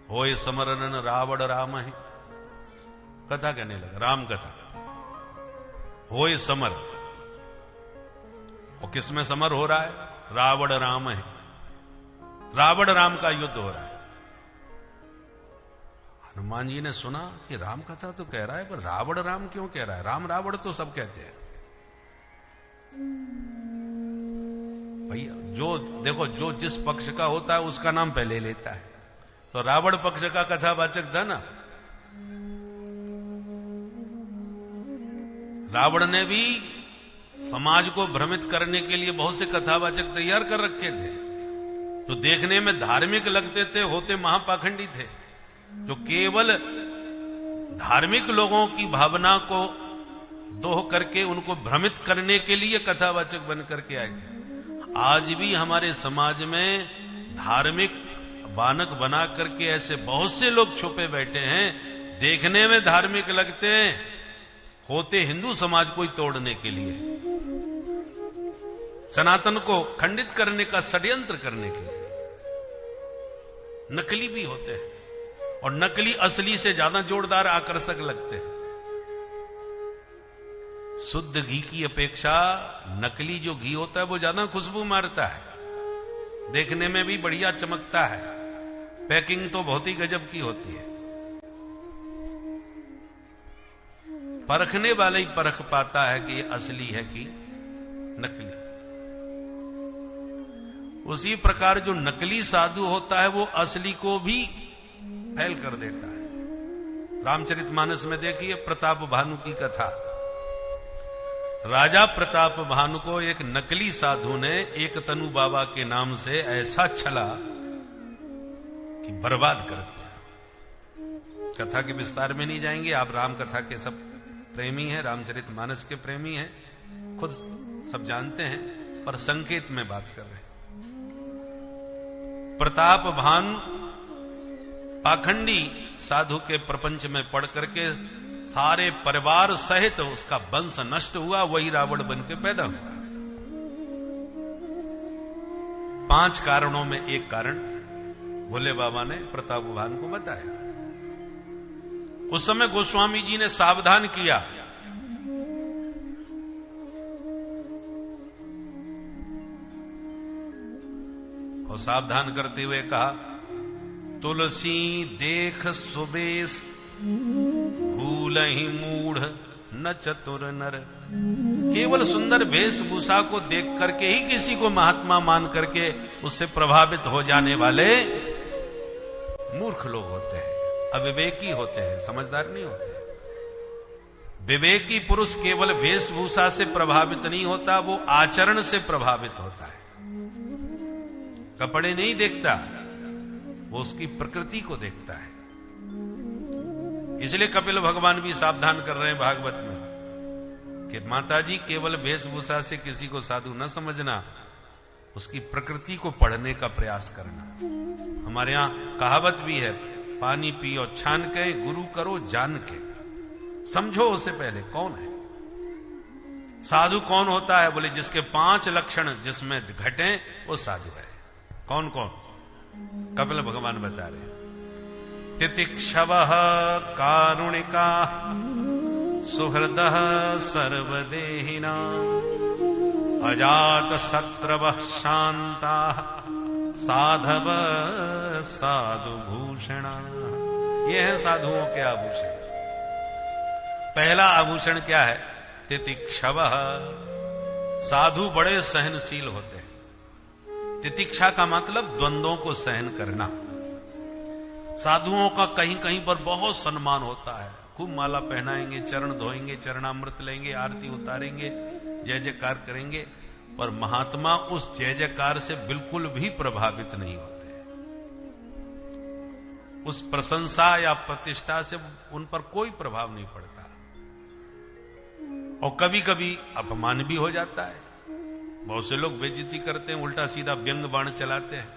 होए समरन रावण राम है, कथा कहने लगा, राम कथा। होए समर, और किसमें समर हो रहा है? रावण राम है, रावण राम का युद्ध हो रहा है। हनुमान जी ने सुना कि राम कथा तो कह रहा है, पर रावण राम क्यों कह रहा है? राम रावण तो सब कहते हैं भैया। जो देखो, जो जिस पक्ष का होता है उसका नाम पहले लेता है। तो रावण पक्ष का कथावाचक था ना। रावण ने भी समाज को भ्रमित करने के लिए बहुत से कथावाचक तैयार कर रखे थे, जो देखने में धार्मिक लगते थे, होते महापाखंडी थे, जो केवल धार्मिक लोगों की भावना को दोह करके उनको भ्रमित करने के लिए कथावाचक बन करके आए थे। आज भी हमारे समाज में धार्मिक वानक बना करके ऐसे बहुत से लोग छुपे बैठे हैं, देखने में धार्मिक लगते हैं, होते हिंदू समाज को ही तोड़ने के लिए, सनातन को खंडित करने का षड्यंत्र करने के लिए। नकली भी होते हैं, और नकली असली से ज्यादा जोरदार आकर्षक लगते हैं। शुद्ध घी की अपेक्षा नकली जो घी होता है वो ज्यादा खुशबू मारता है। देखने में भी बढ़िया चमकता है, पैकिंग तो बहुत ही गजब की होती है। परखने वाला ही परख पाता है कि ये असली है कि नकली। उसी प्रकार जो नकली साधु होता है वो असली को भी फैल कर देता है। रामचरितमानस में देखिए प्रताप भानु की कथा। राजा प्रताप भानु को एक नकली साधु ने एक तनु बाबा के नाम से ऐसा छला कि बर्बाद कर दिया। कथा के विस्तार में नहीं जाएंगे, आप राम कथा के सब प्रेमी हैं, रामचरितमानस के प्रेमी हैं, खुद सब जानते हैं, पर संकेत में बात कर रहे हैं। प्रताप भानु पाखंडी साधु के प्रपंच में पढ़ करके सारे परिवार सहित उसका वंश नष्ट हुआ, वही रावण बन के पैदा हुआ। 5 कारणों में एक कारण भोले बाबा ने प्रताप भानु को बताया। उस समय गोस्वामी जी ने सावधान किया, और सावधान करते हुए कहा, तुलसी देख सुबेश भूल ही मूढ़ न चतुर नर। केवल सुंदर वेशभूषा को देख करके ही किसी को महात्मा मान करके उससे प्रभावित हो जाने वाले मूर्ख लोग होते हैं, अविवेकी होते हैं, समझदार नहीं होते। विवेकी पुरुष केवल वेशभूषा से प्रभावित नहीं होता, वो आचरण से प्रभावित होता है। कपड़े नहीं देखता, वो उसकी प्रकृति को देखता है। इसलिए कपिल भगवान भी सावधान कर रहे हैं भागवत में कि माताजी केवल वेशभूषा से किसी को साधु न समझना, उसकी प्रकृति को पढ़ने का प्रयास करना। हमारे यहां कहावत भी है, पानी पियो छान के, गुरु करो जान के। समझो उससे पहले कौन है साधु। कौन होता है? बोले जिसके 5 लक्षण जिसमें घटे वो साधु है। कौन कौन? कपिल भगवान बता रहे, तितिक्षवः कारुणिका सुहृदः सर्वदेहिनां अजात शत्रवः शान्ताः साधवः साधुभूषणा। ये है साधुओं के आभूषण। पहला आभूषण क्या है? तितिक्षवः। साधु बड़े सहनशील होते हैं। तितिक्षा का मतलब द्वंद्वों को सहन करना। साधुओं का कहीं कहीं पर बहुत सम्मान होता है, खूब माला पहनाएंगे, चरण धोएंगे, चरणामृत लेंगे, आरती उतारेंगे, जय जयकार करेंगे, पर महात्मा उस जय जयकार से बिल्कुल भी प्रभावित नहीं होते। उस प्रशंसा या प्रतिष्ठा से उन पर कोई प्रभाव नहीं पड़ता, और कभी कभी अपमान भी हो जाता है। बहुत से लोग बेइज्जती करते हैं, उल्टा सीधा व्यंग बाण चलाते हैं,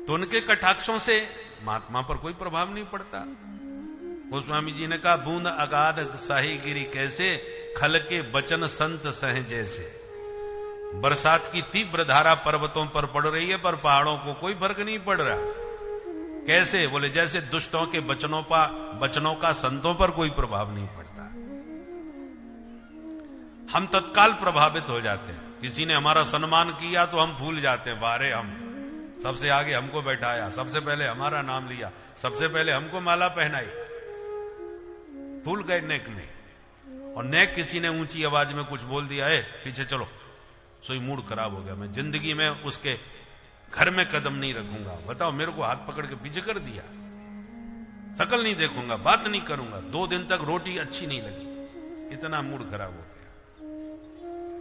तो उनके कटाक्षों से महात्मा पर कोई प्रभाव नहीं पड़ता। गोस्वामी जी ने कहा, बूंद अगाध साही गिरी कैसे, खल के बचन संत सह जैसे। बरसात की तीव्र धारा पर्वतों पर पड़ रही है, पर पहाड़ों को कोई फर्क नहीं पड़ रहा। कैसे? बोले जैसे दुष्टों के बचनों का संतों पर कोई प्रभाव नहीं पड़ता। हम तत्काल प्रभावित हो जाते हैं। किसी ने हमारा सम्मान किया तो हम भूल जाते हैं, बारे हम सबसे आगे हमको बैठाया, सबसे पहले हमारा नाम लिया, सबसे पहले हमको माला पहनाई, भूल गए नेक में। और नेक किसी ने ऊंची आवाज में कुछ बोल दिया है, पीछे चलो, सोई मूड खराब हो गया, मैं जिंदगी में उसके घर में कदम नहीं रखूंगा। बताओ, मेरे को हाथ पकड़ के पीछे कर दिया, शकल नहीं देखूंगा, बात नहीं करूंगा, 2 दिन तक रोटी अच्छी नहीं लगी, इतना मूड खराब हो गया।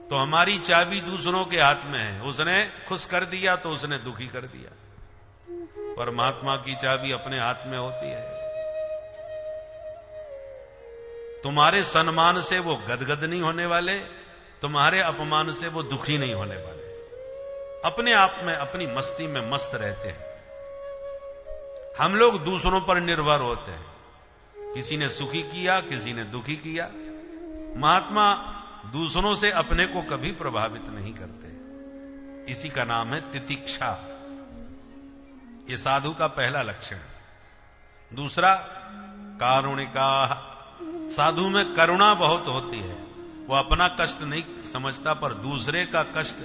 तो हमारी चाबी दूसरों के हाथ में है। उसने खुश कर दिया तो उसने दुखी कर दिया, पर महात्मा की चाबी अपने हाथ में होती है। तुम्हारे सम्मान से वो गदगद नहीं होने वाले, तुम्हारे अपमान से वो दुखी नहीं होने वाले। अपने आप में अपनी मस्ती में मस्त रहते हैं। हम लोग दूसरों पर निर्भर होते हैं, किसी ने सुखी किया, किसी ने दुखी किया। महात्मा दूसरों से अपने को कभी प्रभावित नहीं करते। इसी का नाम है तितिक्षा। ये साधु का पहला लक्षण। दूसरा, कारुणिका। साधु में करुणा बहुत होती है। वो अपना कष्ट नहीं समझता, पर दूसरे का कष्ट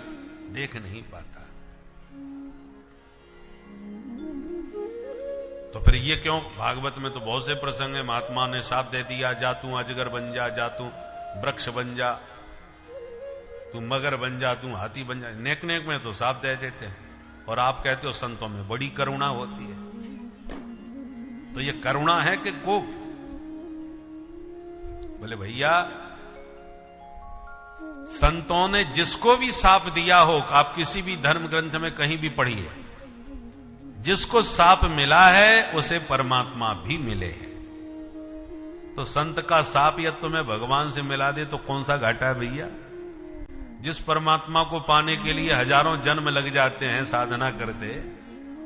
देख नहीं पाता। तो फिर ये क्यों? भागवत में तो बहुत से प्रसंग है, महात्मा ने साथ दे दिया, जा तू अजगर बन जा तू वृक्ष बन जा, तू मगर बन जा, तू हाथी बन जा। नेक नेक में तो साथ दे देते हैं, और आप कहते हो संतों में बड़ी करुणा होती है। तो ये करुणा है कि कोप? बोले भैया, संतों ने जिसको भी साप दिया हो, आप किसी भी धर्म ग्रंथ में कहीं भी पढ़िए, जिसको साप मिला है उसे परमात्मा भी मिले हैं। तो संत का साप या तुम्हें भगवान से मिला दे तो कौन सा घाटा है भैया? जिस परमात्मा को पाने के लिए हजारों जन्म लग जाते हैं साधना करते,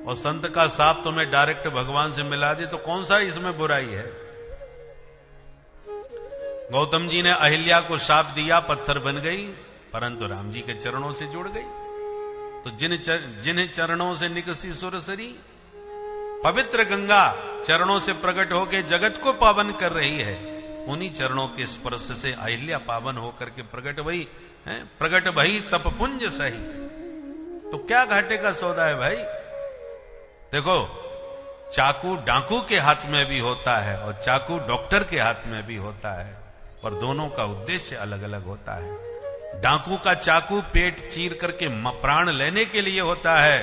और संत का साप तुम्हें डायरेक्ट भगवान से मिला दे तो कौन सा इसमें बुराई है? गौतम जी ने अहिल्या को शाप दिया, पत्थर बन गई, परंतु राम जी के चरणों से जुड़ गई। तो जिन चरणों से निकसी सुरसरी, पवित्र गंगा चरणों से प्रकट होकर जगत को पावन कर रही है, उन्हीं चरणों के स्पर्श से अहिल्या पावन होकर के प्रकट भई है। प्रकट भई तपपुंज सही। तो क्या घाटे का सौदा है भाई? देखो, चाकू डाकू के हाथ में भी होता है और चाकू डॉक्टर के हाथ में भी होता है, पर दोनों का उद्देश्य अलग अलग होता है। डाकू का चाकू पेट चीर करके प्राण लेने के लिए होता है,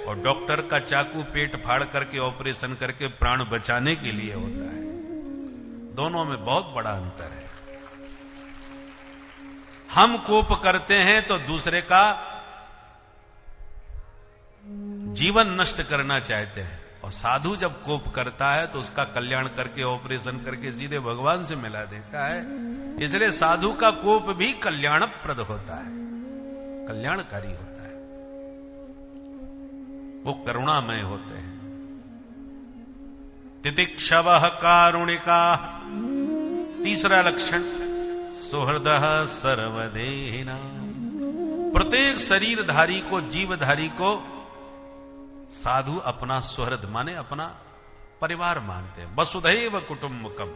और डॉक्टर का चाकू पेट फाड़ करके ऑपरेशन करके प्राण बचाने के लिए होता है। दोनों में बहुत बड़ा अंतर है। हम कोप करते हैं तो दूसरे का जीवन नष्ट करना चाहते हैं, और साधु जब कोप करता है तो उसका कल्याण करके ऑपरेशन करके सीधे भगवान से मिला देता है। इसलिए साधु का कोप भी कल्याणप्रद होता है, कल्याणकारी होता है, वो करुणामय होते हैं। तितिक्षवः कारुणिका, तीसरा लक्षण सुहृदः सर्वदेहिना। प्रत्येक शरीरधारी को, जीवधारी को साधु अपना सुहृद माने अपना परिवार मानते हैं। वसुधैव कुटुंबकम,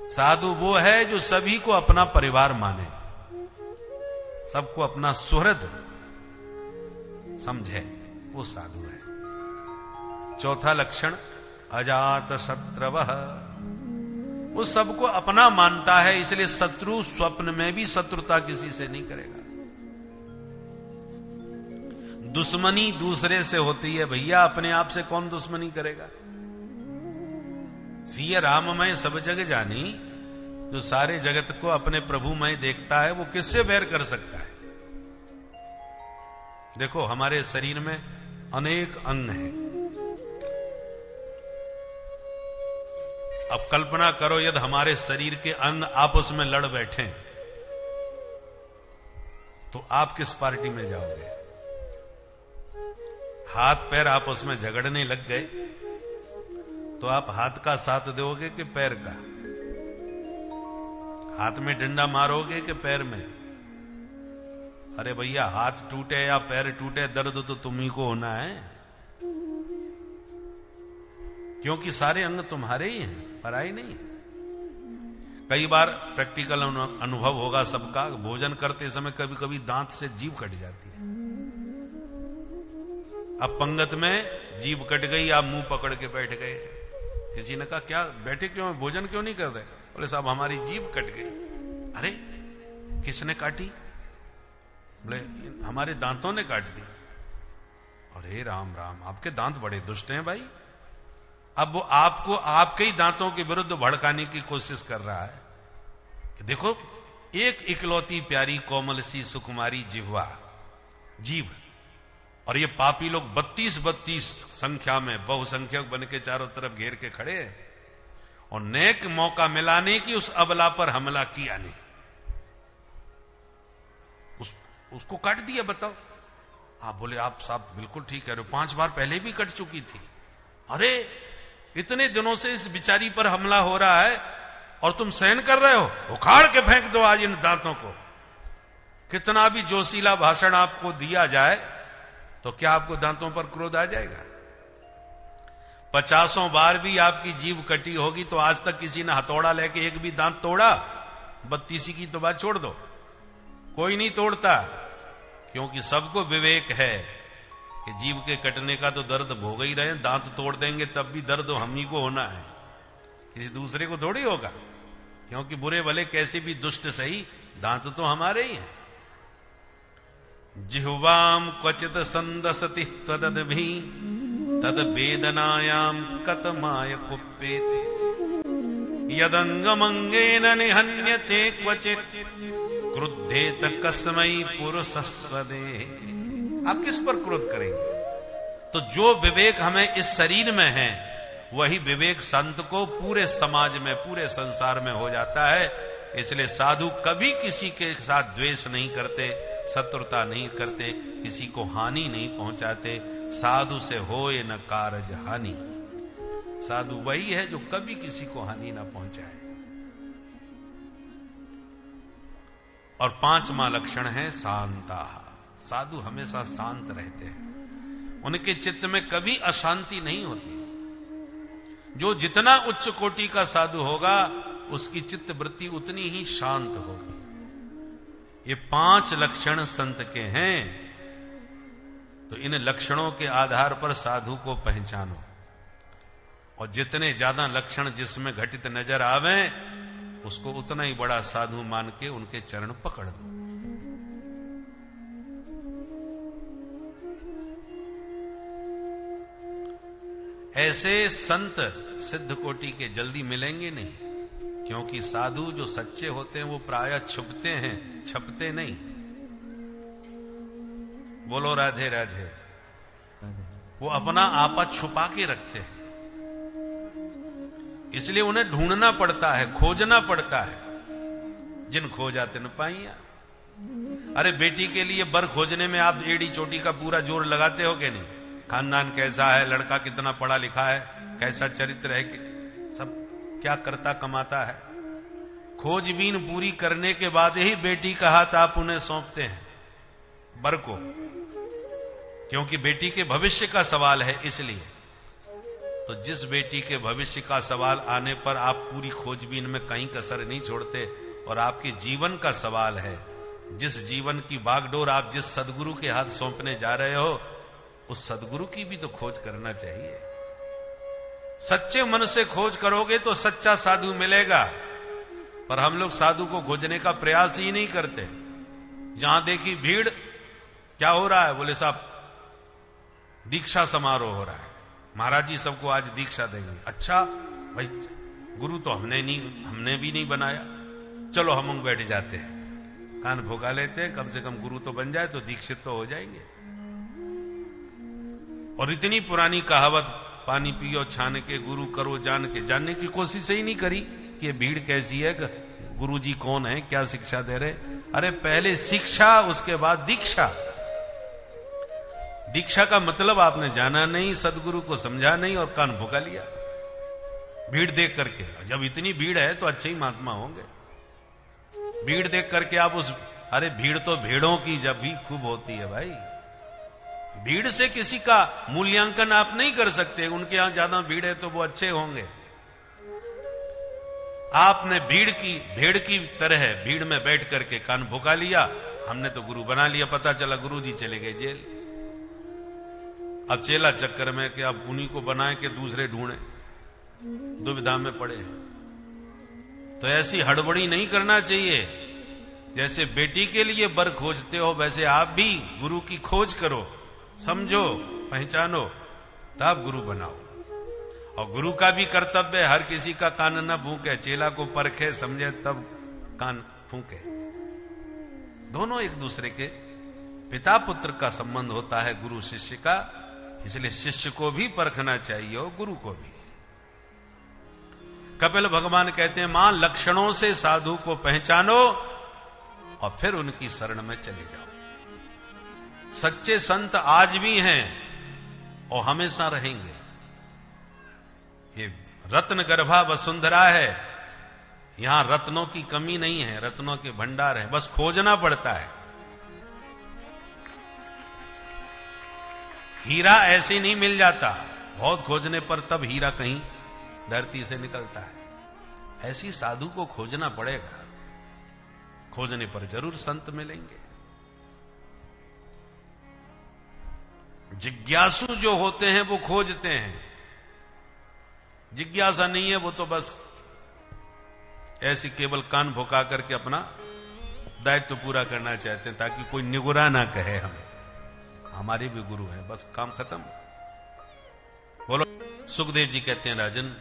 साधु वो है जो सभी को अपना परिवार माने, सबको अपना सुहृद समझे, वो साधु है। चौथा लक्षण अजात शत्रवः, वो सबको अपना मानता है, इसलिए शत्रु स्वप्न में भी शत्रुता किसी से नहीं करेगा। दुश्मनी दूसरे से होती है भैया, अपने आप से कौन दुश्मनी करेगा? सिय राममय सब जग जानी, जो सारे जगत को अपने प्रभुमय देखता है, वो किससे बैर कर सकता है? देखो, हमारे शरीर में अनेक अंग हैं। अब कल्पना करो यदि हमारे शरीर के अंग आपस में लड़ बैठे तो आप किस पार्टी में जाओगे? हाथ पैर आपस में झगड़ने लग गए तो आप हाथ का साथ दोगे कि पैर का? हाथ में डंडा मारोगे कि पैर में? अरे भैया, हाथ टूटे या पैर टूटे, दर्द तो तुम्ही को होना है, क्योंकि सारे अंग तुम्हारे ही हैं, पराई नहीं है। कई बार प्रैक्टिकल अनुभव होगा सबका, भोजन करते समय कभी कभी दांत से जीभ कट जाती है। अब पंगत में जीभ कट गई, आप मुंह पकड़ के बैठ गए। किसी ने कहा क्या बैठे क्यों, भोजन क्यों नहीं कर रहे? बोले साहब हमारी जीभ कट गई। अरे किसने काटी? बोले हमारे दांतों ने काट दी। अरे राम राम, आपके दांत बड़े दुष्ट हैं भाई। अब वो आपको आपके ही दांतों के विरुद्ध भड़काने की कोशिश कर रहा है कि देखो, एक इकलौती प्यारी कोमल सी सुकुमारी जिह्वा, जीभ, और ये पापी लोग 32 संख्या में बहुसंख्यक बन के चारों तरफ घेर के खड़े हैं, और नेक मौका मिलाने की उस अबला पर हमला किया नहीं, उसको काट दिया। बताओ। आप बोले आप साहब बिल्कुल ठीक कह रहे हो, 5 बार पहले भी कट चुकी थी। अरे इतने दिनों से इस बिचारी पर हमला हो रहा है और तुम सहन कर रहे हो? उखाड़ के फेंक दो आज इन दांतों को। कितना भी जोशीला भाषण आपको दिया जाए तो क्या आपको दांतों पर क्रोध आ जाएगा? 50 बार भी आपकी जीभ कटी होगी तो आज तक किसी ने हथौड़ा लेके एक भी दांत तोड़ा? 32 की तो बात छोड़ दो, कोई नहीं तोड़ता, क्योंकि सबको विवेक है। कि जीव के कटने का तो दर्द भोग ही रहे, दांत तोड़ देंगे तब भी दर्द हम ही को होना है, किसी दूसरे को थोड़ी होगा, क्योंकि बुरे भले कैसे भी दुष्ट सही दांत तो हमारे ही हैं। जिह्वाम क्वचित संदसति त्वदद्भि तद वेदनायाम कतमाय कुप्येते यदंगमंगेन निहन्यते क्वचित क्रुद्धेत कस्मै पुरुषस्वदे। आप किस पर क्रोध करेंगे? तो जो विवेक हमें इस शरीर में है वही विवेक संत को पूरे समाज में, पूरे संसार में हो जाता है। इसलिए साधु कभी किसी के साथ द्वेष नहीं करते, शत्रुता नहीं करते, किसी को हानि नहीं पहुंचाते। साधु से होए न कारज हानि। साधु वही है जो कभी किसी को हानि ना पहुंचाए। और पांचवा लक्षण है शांता। साधु हमेशा शांत रहते हैं, उनके चित्त में कभी अशांति नहीं होती। जो जितना उच्च कोटि का साधु होगा उसकी चित्त वृत्ति उतनी ही शांत होगी। ये 5 लक्षण संत के हैं। तो इन लक्षणों के आधार पर साधु को पहचानो, और जितने ज्यादा लक्षण जिसमें घटित नजर आवे उसको उतना ही बड़ा साधु मान के उनके चरण पकड़ दो। ऐसे संत सिद्ध कोटि के जल्दी मिलेंगे नहीं, क्योंकि साधु जो सच्चे होते हैं वो प्रायः छुपते हैं, छपते नहीं। बोलो राधे राधे। वो अपना आपा छुपा के रखते हैं, इसलिए उन्हें ढूंढना पड़ता है, खोजना पड़ता है। जिन खोजा तिन पाइया। अरे बेटी के लिए बर खोजने में आप एड़ी चोटी का पूरा जोर लगाते हो कि नहीं? खानदान कैसा है, लड़का कितना पढ़ा लिखा है, कैसा चरित्र है, सब क्या करता कमाता है। खोजबीन पूरी करने के बाद ही बेटी का हाथ आप उन्हें सौंपते हैं, बर को, क्योंकि बेटी के भविष्य का सवाल है। इसलिए तो जिस बेटी के भविष्य का सवाल आने पर आप पूरी खोजबीन में कहीं कसर नहीं छोड़ते, और आपके जीवन का सवाल है, जिस जीवन की बागडोर आप जिस सदगुरु के हाथ सौंपने जा रहे हो, उस सदगुरु की भी तो खोज करना चाहिए। सच्चे मन से खोज करोगे तो सच्चा साधु मिलेगा, पर हम लोग साधु को खोजने का प्रयास ही नहीं करते। जहां देखी भीड़, क्या हो रहा है? बोले साहब दीक्षा समारोह हो रहा है, महाराज जी सबको आज दीक्षा देंगे। अच्छा भाई, गुरु तो हमने भी नहीं बनाया, चलो हम बैठ जाते हैं, कान भोगा लेते हैं, कम से कम गुरु तो बन जाए तो दीक्षित तो हो जाएंगे। और इतनी पुरानी कहावत, पानी पियो छान के गुरु करो जान के, जानने की कोशिश ही नहीं करी कि भीड़ कैसी है, गुरु जी कौन है, क्या शिक्षा दे रहे। अरे पहले शिक्षा, उसके बाद दीक्षा। दीक्षा का मतलब आपने जाना नहीं, सदगुरु को समझा नहीं, और कान भुगा लिया भीड़ देख करके। जब इतनी भीड़ है तो अच्छे ही महात्मा होंगे। भीड़ देख करके आप अरे भीड़ तो भेड़ों की जब भी खूब होती है भाई। भीड़ से किसी का मूल्यांकन आप नहीं कर सकते, उनके यहां ज्यादा भीड़ है तो वो अच्छे होंगे। आपने भेड़ की तरह भीड़ में बैठ करके कान भुका लिया, हमने तो गुरु बना लिया, पता चला गुरु जी चले गए जेल। अब चेला चक्कर में कि अब उन्हीं को बनाए कि दूसरे ढूंढे, दुविधा में पड़े। तो ऐसी हड़बड़ी नहीं करना चाहिए। जैसे बेटी के लिए बर खोजते हो, वैसे आप भी गुरु की खोज करो, समझो, पहचानो, तब गुरु बनाओ। और गुरु का भी कर्तव्य है हर किसी का कान न फूके, चेला को परखे समझे तब कान फूके। दोनों एक दूसरे के पिता पुत्र का संबंध होता है, गुरु शिष्य का। इसलिए शिष्य को भी परखना चाहिए और गुरु को भी। कपिल भगवान कहते हैं, मां लक्षणों से साधु को पहचानो और फिर उनकी शरण में चले जाओ। सच्चे संत आज भी हैं और हमेशा रहेंगे। ये रत्न गर्भा वसुंधरा है, यहां रत्नों की कमी नहीं है, रत्नों के भंडार है, बस खोजना पड़ता है। हीरा ऐसे नहीं मिल जाता, बहुत खोजने पर तब हीरा कहीं धरती से निकलता है। ऐसी साधु को खोजना पड़ेगा, खोजने पर जरूर संत मिलेंगे। जिज्ञासु जो होते हैं वो खोजते हैं, जिज्ञासा नहीं है वो तो बस ऐसी केवल कान भुका करके अपना दायित्व पूरा करना चाहते हैं ताकि कोई निगुरा ना कहे हमें, हमारे भी गुरु हैं, बस काम खत्म। बोलो। सुखदेव जी कहते हैं, राजन,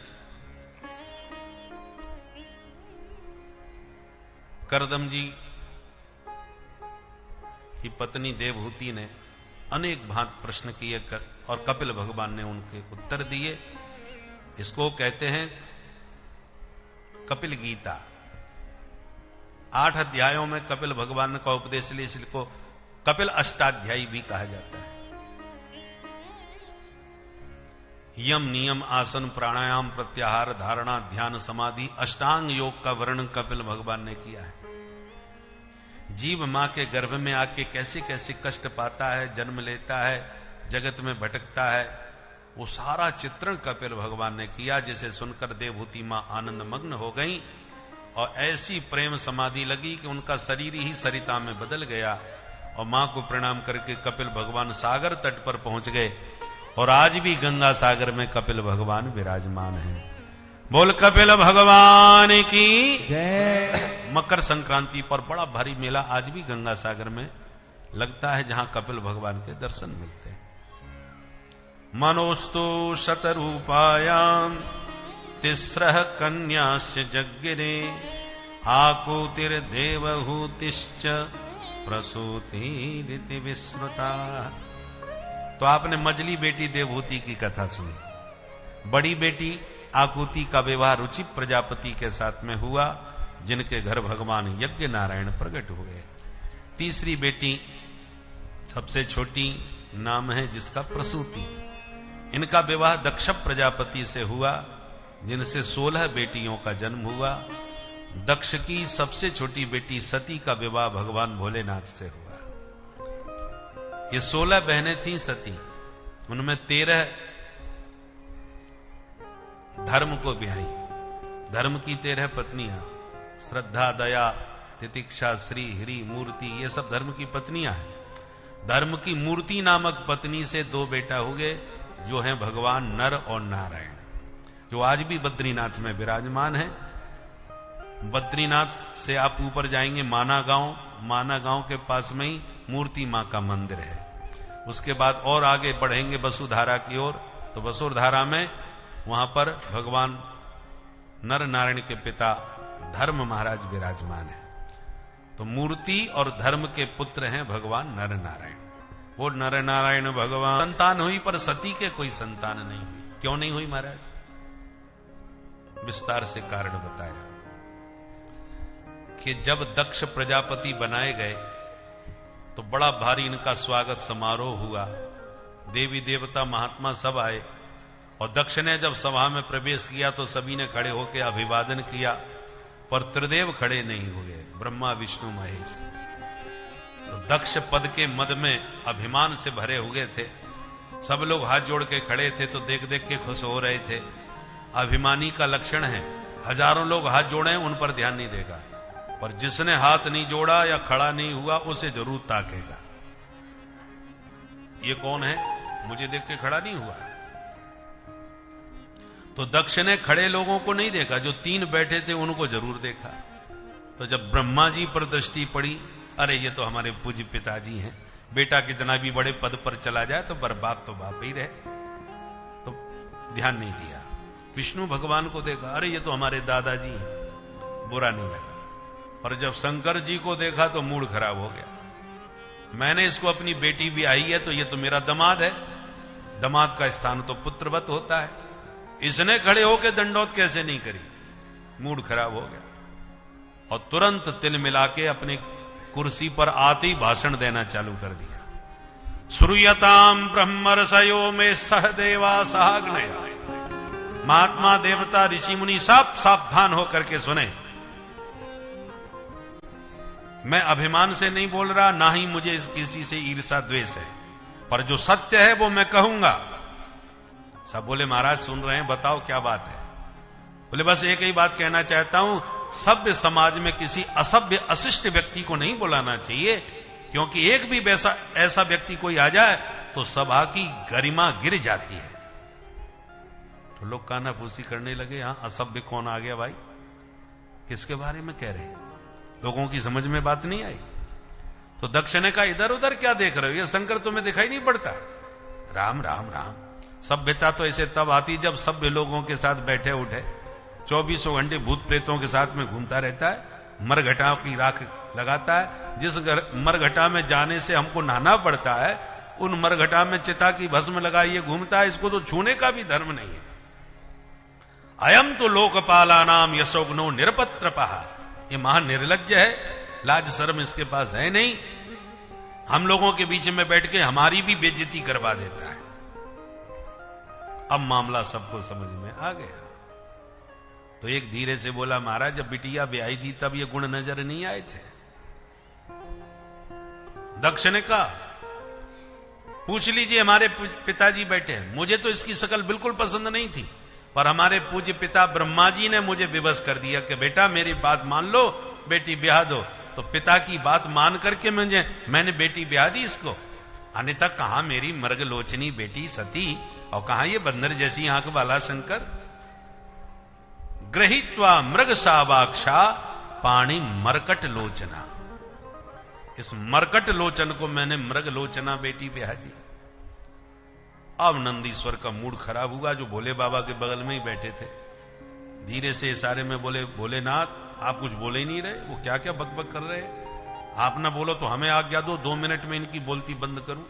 करदम जी की पत्नी देवहूति ने अनेक भांत प्रश्न किए और कपिल भगवान ने उनके उत्तर दिए। इसको कहते हैं कपिल गीता। 8 अध्यायों में कपिल भगवान का उपदेश लिए इसको कपिल अष्टाध्यायी भी कहा जाता है। यम, नियम, आसन, प्राणायाम, प्रत्याहार, धारणा, ध्यान, समाधि, अष्टांग योग का वर्णन कपिल भगवान ने किया है। जीव मां के गर्भ में आके कैसे कैसे कष्ट पाता है, जन्म लेता है, जगत में भटकता है, वो सारा चित्रण कपिल भगवान ने किया, जिसे सुनकर देवहूति मां आनंद मग्न हो गई और ऐसी प्रेम समाधि लगी कि उनका शरीर ही सरिता में बदल गया। और मां को प्रणाम करके कपिल भगवान सागर तट पर पहुंच गए और आज भी गंगा सागर में कपिल भगवान विराजमान हैं। बोल कपिल भगवान की जय। मकर संक्रांति पर बड़ा भारी मेला आज भी गंगा सागर में लगता है, जहां कपिल भगवान के दर्शन मिलते हैं। मनोस्तु शतरूपायाम तिस्रः कन्याश्च जज्ञिरे आकुतिर्देवहूतिश्च प्रसूतिरिति विस्मृता। तो आपने मजली बेटी देवहूति की कथा सुनी। बड़ी बेटी आकुति का विवाह रुचि प्रजापति के साथ में हुआ, जिनके घर भगवान यज्ञ नारायण प्रकट हुए। तीसरी बेटी सबसे छोटी नाम है जिसका प्रसूति। इनका विवाह दक्ष प्रजापति से हुआ, जिनसे 16 बेटियों का जन्म हुआ। दक्ष की सबसे छोटी बेटी सती का विवाह भगवान भोलेनाथ से हुआ। ये 16 बहनें थीं सती, उनमें 13 धर्म को ब्याही। धर्म की 13 पत्नियां, श्रद्धा, दया, तितिक्षा, श्री, हरि, मूर्ति, ये सब धर्म की पत्नियां हैं। धर्म की मूर्ति नामक पत्नी से 2 बेटा हुए, जो हैं भगवान नर और नारायण, जो आज भी बद्रीनाथ में विराजमान है। बद्रीनाथ से आप ऊपर जाएंगे माना गांव के पास में ही मूर्ति मां का मंदिर है। उसके बाद और आगे बढ़ेंगे वसुधारा की ओर, तो वसुधारा में वहां पर भगवान नर नारायण के पिता धर्म महाराज विराजमान है। तो मूर्ति और धर्म के पुत्र हैं भगवान नर नारायण। वो नर नारायण भगवान संतान हुई, पर सती के कोई संतान नहीं हुई। क्यों नहीं हुई महाराज? विस्तार से कारण बताया कि जब दक्ष प्रजापति बनाए गए तो बड़ा भारी इनका स्वागत समारोह हुआ। देवी देवता महात्मा सब आए और दक्ष ने जब सभा में प्रवेश किया तो सभी ने खड़े होकर अभिवादन किया, पर त्रिदेव खड़े नहीं हुए, ब्रह्मा, विष्णु, महेश। तो दक्ष पद के मद में अभिमान से भरे हुए थे। सब लोग हाथ जोड़ के खड़े थे तो देख देख के खुश हो रहे थे। अभिमानी का लक्षण है, हजारों लोग हाथ जोड़े उन पर ध्यान नहीं देगा, पर जिसने हाथ नहीं जोड़ा या खड़ा नहीं हुआ उसे जरूर ताकेगा। ये कौन है, मुझे देख के खड़ा नहीं हुआ। तो दक्ष ने खड़े लोगों को नहीं देखा, जो 3 बैठे थे उनको जरूर देखा। तो जब ब्रह्मा जी पर दृष्टि पड़ी, अरे ये तो हमारे पूज्य पिताजी हैं, बेटा कितना भी बड़े पद पर चला जाए तो बर्बाद तो बाप ही रहे, तो ध्यान नहीं दिया। विष्णु भगवान को देखा, अरे ये तो हमारे दादाजी हैं, बुरा नहीं लगा। और जब शंकर जी को देखा तो मूड खराब हो गया। मैंने इसको अपनी बेटी भी आई है तो ये तो मेरा दामाद है, दामाद का स्थान तो पुत्रवत होता है, इसने खड़े होकर दंडौत कैसे नहीं करी? मूड खराब हो गया और तुरंत तिल मिला के अपनी कुर्सी पर आते ही भाषण देना चालू कर दिया। श्रूयताम ब्रह्म रसयो में सह देवा सहाग्नय। महात्मा, देवता, ऋषि मुनि सब सावधान होकर के सुने। मैं अभिमान से नहीं बोल रहा, ना ही मुझे किसी से ईर्षा द्वेष है, पर जो सत्य है वो मैं कहूंगा। सब बोले महाराज सुन रहे हैं, बताओ क्या बात है? बोले बस एक ही बात कहना चाहता हूं, सभ्य समाज में किसी असभ्य अशिष्ट व्यक्ति को नहीं बुलाना चाहिए, क्योंकि एक भी ऐसा व्यक्ति कोई आ जाए तो सभा की गरिमा गिर जाती है। तो लोग कानाफूसी करने लगे, यहां असभ्य कौन आ गया भाई, किसके बारे में कह रहे हैं? लोगों की समझ में बात नहीं आई। तो दक्ष ने कहा, इधर उधर क्या देख रहे हो, ये शंकर तुम्हें दिखाई नहीं पड़ता? राम राम राम। सभ्यता तो ऐसे तब आती जब सभ्य लोगों के साथ बैठे उठे, 24 घंटे भूत प्रेतों के साथ में घूमता रहता है, मरघटा की राख लगाता है। जिस मरघटा में जाने से हमको नहाना पड़ता है, उन मरघटा में चिता की भस्म लगाइए घूमता है। इसको तो छूने का भी धर्म नहीं है। अयम तो लोकपाला नाम यशोग्नो निरपत्रपहा। ये महान निर्लज्ज है, लाज शर्म इसके पास है नहीं। हम लोगों के बीच में बैठ के हमारी भी बेइज्जती करवा देता है। अब मामला सबको समझ में आ गया। तो एक धीरे से बोला, महाराज जब बिटिया ब्याही थी तब ये गुण नजर नहीं आए थे? दक्ष ने कहा, पूछ लीजिए, हमारे पिताजी बैठे हैं, मुझे तो इसकी शकल बिल्कुल पसंद नहीं थी, पर हमारे पूज्य पिता ब्रह्मा जी ने मुझे विवश कर दिया कि बेटा मेरी बात मान लो, बेटी ब्याह दो। तो पिता की बात मान करके मैंने बेटी ब्याह दी इसको। अन्यथा कहां मेरी मृगलोचनी बेटी सती और कहां ये बंदर जैसी आंख वाला शंकर। ग्रहीत्वा मृग सावाक्षा पाणी मरकट लोचना। इस मरकट लोचन को मैंने मृग लोचना बेटी ब्याह दी। अब नंदीश्वर का मूड खराब हुआ, जो भोले बाबा के बगल में ही बैठे थे। धीरे से इशारे में बोले, भोलेनाथ आप कुछ बोले ही नहीं रहे, वो क्या क्या बकबक कर रहे हैं, आप ना बोलो तो हमें आज्ञा दो, 2 मिनट में इनकी बोलती बंद करूं।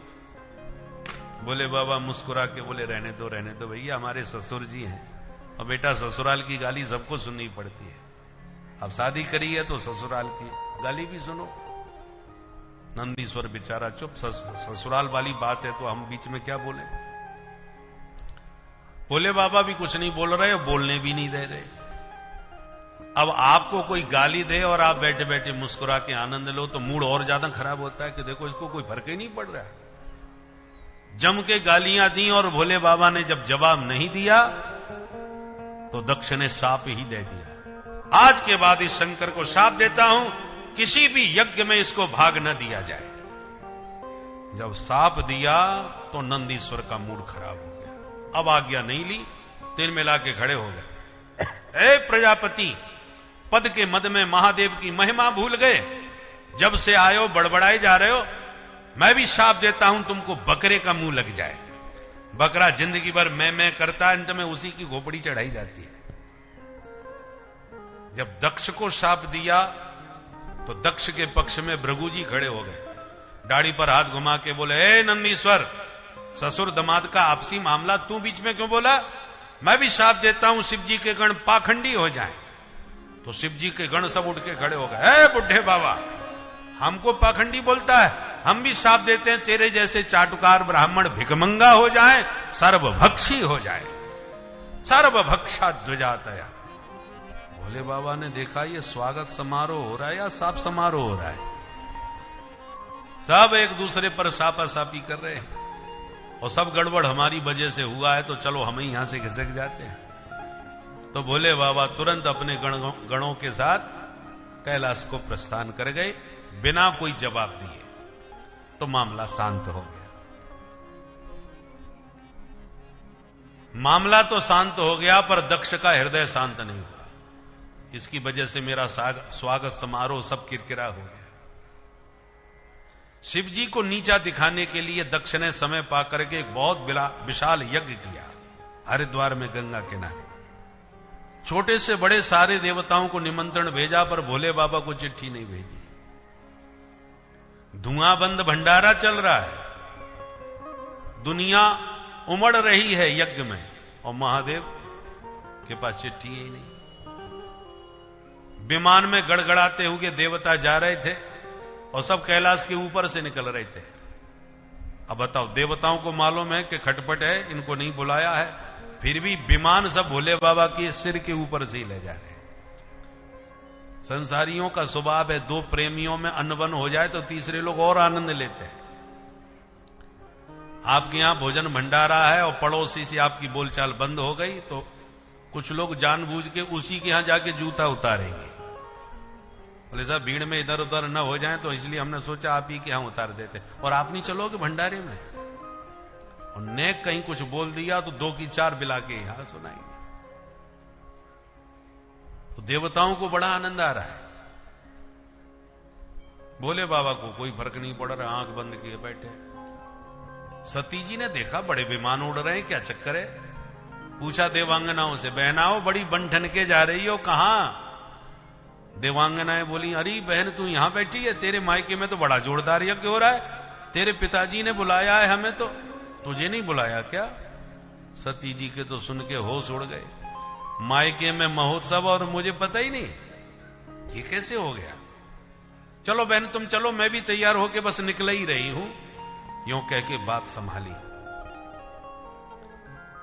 भोले बाबा मुस्कुरा के बोले, रहने दो भैया, हमारे ससुर जी हैं, और बेटा ससुराल की गाली सबको सुननी पड़ती है। अब शादी करी है तो ससुराल की गाली भी सुनो। नंदीश्वर बेचारा चुप, ससुराल वाली बात है तो हम बीच में क्या बोले। भोले बाबा भी कुछ नहीं बोल रहे और बोलने भी नहीं दे रहे। अब आपको कोई गाली दे और आप बैठे बैठे मुस्कुरा के आनंद लो तो मूड और ज्यादा खराब होता है कि देखो इसको कोई फर्क ही नहीं पड़ रहा है। जम के गालियां दी और भोले बाबा ने जब जवाब नहीं दिया तो दक्ष ने शाप ही दे दिया। आज के बाद इस शंकर को शाप देता हूं, किसी भी यज्ञ में इसको भाग न दिया जाए। जब शाप दिया तो नंदीश्वर का मूड खराब हो गया। अब आज्ञा नहीं ली, तीर मिला के खड़े हो गए। ए प्रजापति, पद के मद में महादेव की महिमा भूल गए, जब से आयो बड़बड़ाए जा रहे हो। मैं भी शाप देता हूं तुमको बकरे का मुंह लग जाए। बकरा जिंदगी भर मैं करता है, अंत में उसी की घोपड़ी चढ़ाई जाती है। जब दक्ष को शाप दिया तो दक्ष के पक्ष में भृगु जी खड़े हो गए, दाढ़ी पर हाथ घुमा के बोले, ए नंदीश्वर, ससुर दमाद का आपसी मामला तू बीच में क्यों बोला? मैं भी शाप देता हूं शिव जी के गण पाखंडी हो जाएं। तो शिव जी के गण सब उठ के खड़े हो गए। ए बुढ़े बाबा, हमको पाखंडी बोलता है? हम भी शाप देते हैं तेरे जैसे चाटुकार ब्राह्मण भिखमंगा हो जाए, सर्वभक्षी हो जाए, सर्वभक्षा ध्वजातया। भोले बाबा ने देखा ये स्वागत समारोह हो रहा है या साप समारोह हो रहा है। सब एक दूसरे पर सापासापी कर रहे हैं और सब गड़बड़ हमारी वजह से हुआ है, तो चलो हम ही यहां से घिसक जाते हैं। तो भोले बाबा तुरंत अपने गणों के साथ कैलाश को प्रस्थान कर गए, बिना कोई जवाब दिए। तो मामला शांत हो गया। मामला तो शांत हो गया, पर दक्ष का हृदय शांत नहीं हुआ। इसकी वजह से मेरा स्वागत समारोह सब किरकिरा हो गया। शिव जी को नीचा दिखाने के लिए दक्ष ने समय पाकर के एक बहुत विशाल यज्ञ किया हरिद्वार में गंगा किनारे। छोटे से बड़े सारे देवताओं को निमंत्रण भेजा, पर भोले बाबा को चिट्ठी नहीं भेजी। धुआंबंद भंडारा चल रहा है, दुनिया उमड़ रही है यज्ञ में, और महादेव के पास चिट्ठी ही नहीं। विमान में गड़गड़ाते हुए देवता जा रहे थे और सब कैलाश के ऊपर से निकल रहे थे। अब बताओ, देवताओं को मालूम है कि खटपट है, इनको नहीं बुलाया है, फिर भी विमान सब भोले बाबा के सिर के ऊपर से ही ले जा रहे हैं। संसारियों का स्वभाव है, दो प्रेमियों में अनबन हो जाए तो तीसरे लोग और आनंद लेते हैं। आपके यहां भोजन भंडारा है और पड़ोसी से आपकी बोलचाल बंद हो गई तो कुछ लोग जानबूझ के उसी के यहां जाके जूता उतारेंगे। बोले साहब भीड़ में इधर उधर न हो जाए, तो इसलिए हमने सोचा आप ही के यहां उतार देते। और आप नहीं चलोगे भंडारे में? और नेक कहीं कुछ बोल दिया तो 2 की 4 बिला के यहां सुनाएंगे। तो देवताओं को बड़ा आनंद आ रहा है, भोले बाबा को कोई फर्क नहीं पड़ रहा, आंख बंद किए बैठे। सती जी ने देखा बड़े विमान उड़ रहे हैं, क्या चक्कर है? पूछा देवांगनाओं से, बहनाओं बड़ी बंठन के जा रही हो, कहां? देवांगनाएं बोली, अरे बहन तू यहां बैठी है, तेरे मायके में तो बड़ा जोरदार यज्ञ हो रहा है, तेरे पिताजी ने बुलाया है हमें, तो तुझे नहीं बुलाया क्या? सती जी के तो सुन के होश उड़ गए, मायके में महोत्सव और मुझे पता ही नहीं, ये कैसे हो गया? चलो बहन तुम चलो, मैं भी तैयार होके बस निकल ही रही हूं, यूं कह के बात संभाली।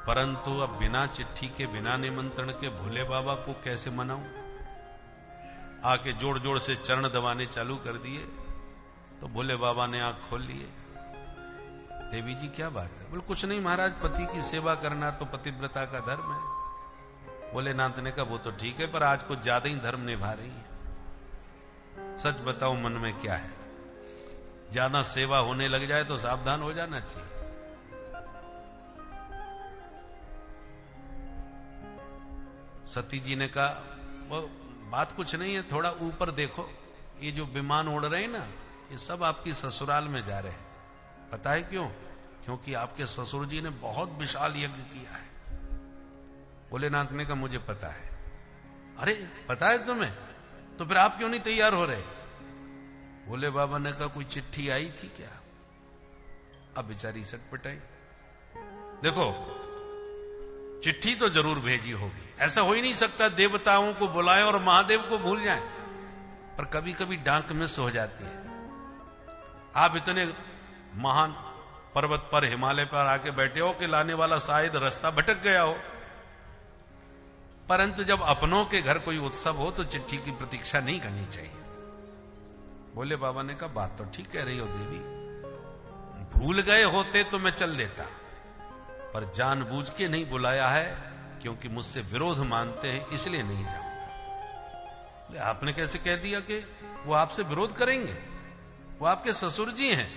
परंतु अब बिना चिट्ठी के, बिना निमंत्रण के भोले बाबा को कैसे मनाऊं? आके जोड़ जोड़ से चरण दबाने चालू कर दिए। तो भोले बाबा ने आंख खोल लिए। देवी जी क्या बात है? बोले कुछ नहीं महाराज, पति की सेवा करना तो पतिव्रता का धर्म है। भोलेनाथ ने कहा वो तो ठीक है, पर आज कुछ ज्यादा ही धर्म निभा रही है। सच बताओ मन में क्या है? ज्यादा सेवा होने लग जाए तो सावधान हो जाना चाहिए। सती जी ने कहा वो बात कुछ नहीं है, थोड़ा ऊपर देखो, ये जो विमान उड़ रहे हैं ना, ये सब आपकी ससुराल में जा रहे हैं। पता है क्यों? क्योंकि आपके ससुर जी ने बहुत विशाल यज्ञ किया है। भोलेनाथ ने कहा मुझे पता है। अरे पता है तुम्हें? तो फिर आप क्यों नहीं तैयार हो रहे? भोले बाबा ने कहा कोई चिट्ठी आई थी क्या? अब बेचारी सटपटाई। देखो चिट्ठी तो जरूर भेजी होगी, ऐसा हो ही नहीं सकता देवताओं को बुलाएं और महादेव को भूल जाएं। पर कभी कभी डांक मिस हो जाती है। आप इतने महान पर्वत पर, हिमालय पर आके बैठे हो कि लाने वाला शायद रास्ता भटक गया हो। परंतु जब अपनों के घर कोई उत्सव हो तो चिट्ठी की प्रतीक्षा नहीं करनी चाहिए। भोले बाबा ने कहा बात तो ठीक कह रही हो देवी, भूल गए होते तो मैं चल देता, पर जानबूझ के नहीं बुलाया है, क्योंकि मुझसे विरोध मानते हैं इसलिए नहीं जाऊंगा। आपने कैसे कह दिया कि वो आपसे विरोध करेंगे? वो आपके ससुर जी हैं।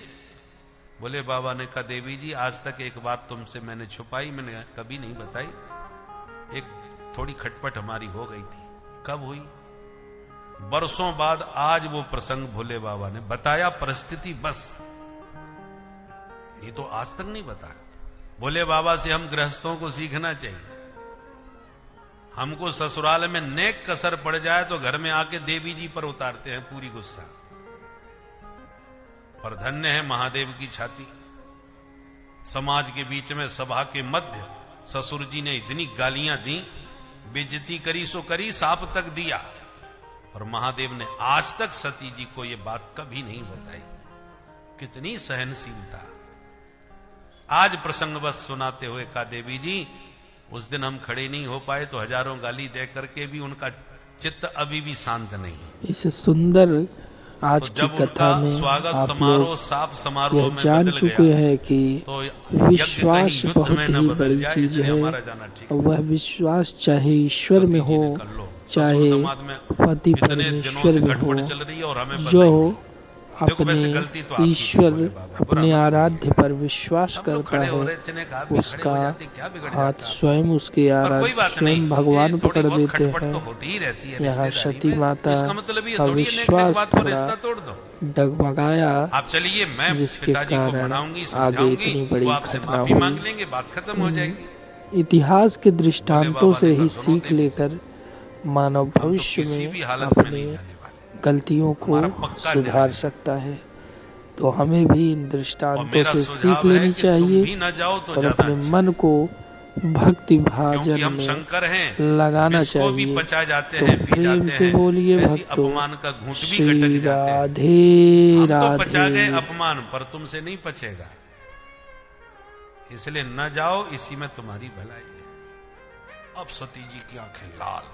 बोले बाबा ने कहा देवी जी आज तक एक बात तुमसे मैंने छुपाई, मैंने कभी नहीं बताई। एक थोड़ी खटपट हमारी हो गई थी। कब हुई? बरसों बाद आज वो प्रसंग भोले बाबा ने बताया, परिस्थिति बस, ये तो आज तक नहीं बताया। भोले बाबा से हम गृहस्थों को सीखना चाहिए। हमको ससुराल में नेक कसर पड़ जाए तो घर में आके देवी जी पर उतारते हैं पूरी गुस्सा। पर धन्य है महादेव की छाती, समाज के बीच में सभा के मध्य ससुर जी ने इतनी गालियां दी, बेइज्जती करी सो करी, साप तक दिया, और महादेव ने आज तक सती जी को यह बात कभी नहीं बताई। कितनी सहनशीलता। आज प्रसंगवश सुनाते हुए कहा देवी जी उस दिन हम खड़े नहीं हो पाए तो हजारों गाली दे करके भी उनका चित्त अभी भी शांत नहीं। इस सुंदर आज तो की कथा में स्वागत आप समारोह लोग साफ समारोह यह में जान बदल चुके गया। हैं कि तो विश्वास बहुत ही बड़ी चीज है। वह विश्वास चाहे ईश्वर में हो, चाहे पति परमेश्वर में हो, जो अपने ईश्वर, अपने आराध्य पर विश्वास करता है, उसका हाथ स्वयं उसके आराध्य स्वयं भगवान पकड़ लेते हैं। यहाँ सती माता का विश्वास थोड़ा डगमगाया, जिसके कारण आगे इतनी बड़ी घटना हुई। इतिहास के दृष्टांतों से ही सीख लेकर मानव भविष्य में अपने गलतियों को सुधार सकता है। तो हमें भी इन दृष्टांतों से सीख लेनी चाहिए और अपने मन को भक्ति भाजन में लगाना चाहिए। तो प्रेम से बोलिए भक्तों, श्री राधे राधे। अपमान पर तुमसे नहीं पचेगा, इसलिए न जाओ, इसी में तुम्हारी भलाई है। अब सती जी की आंखें लाल,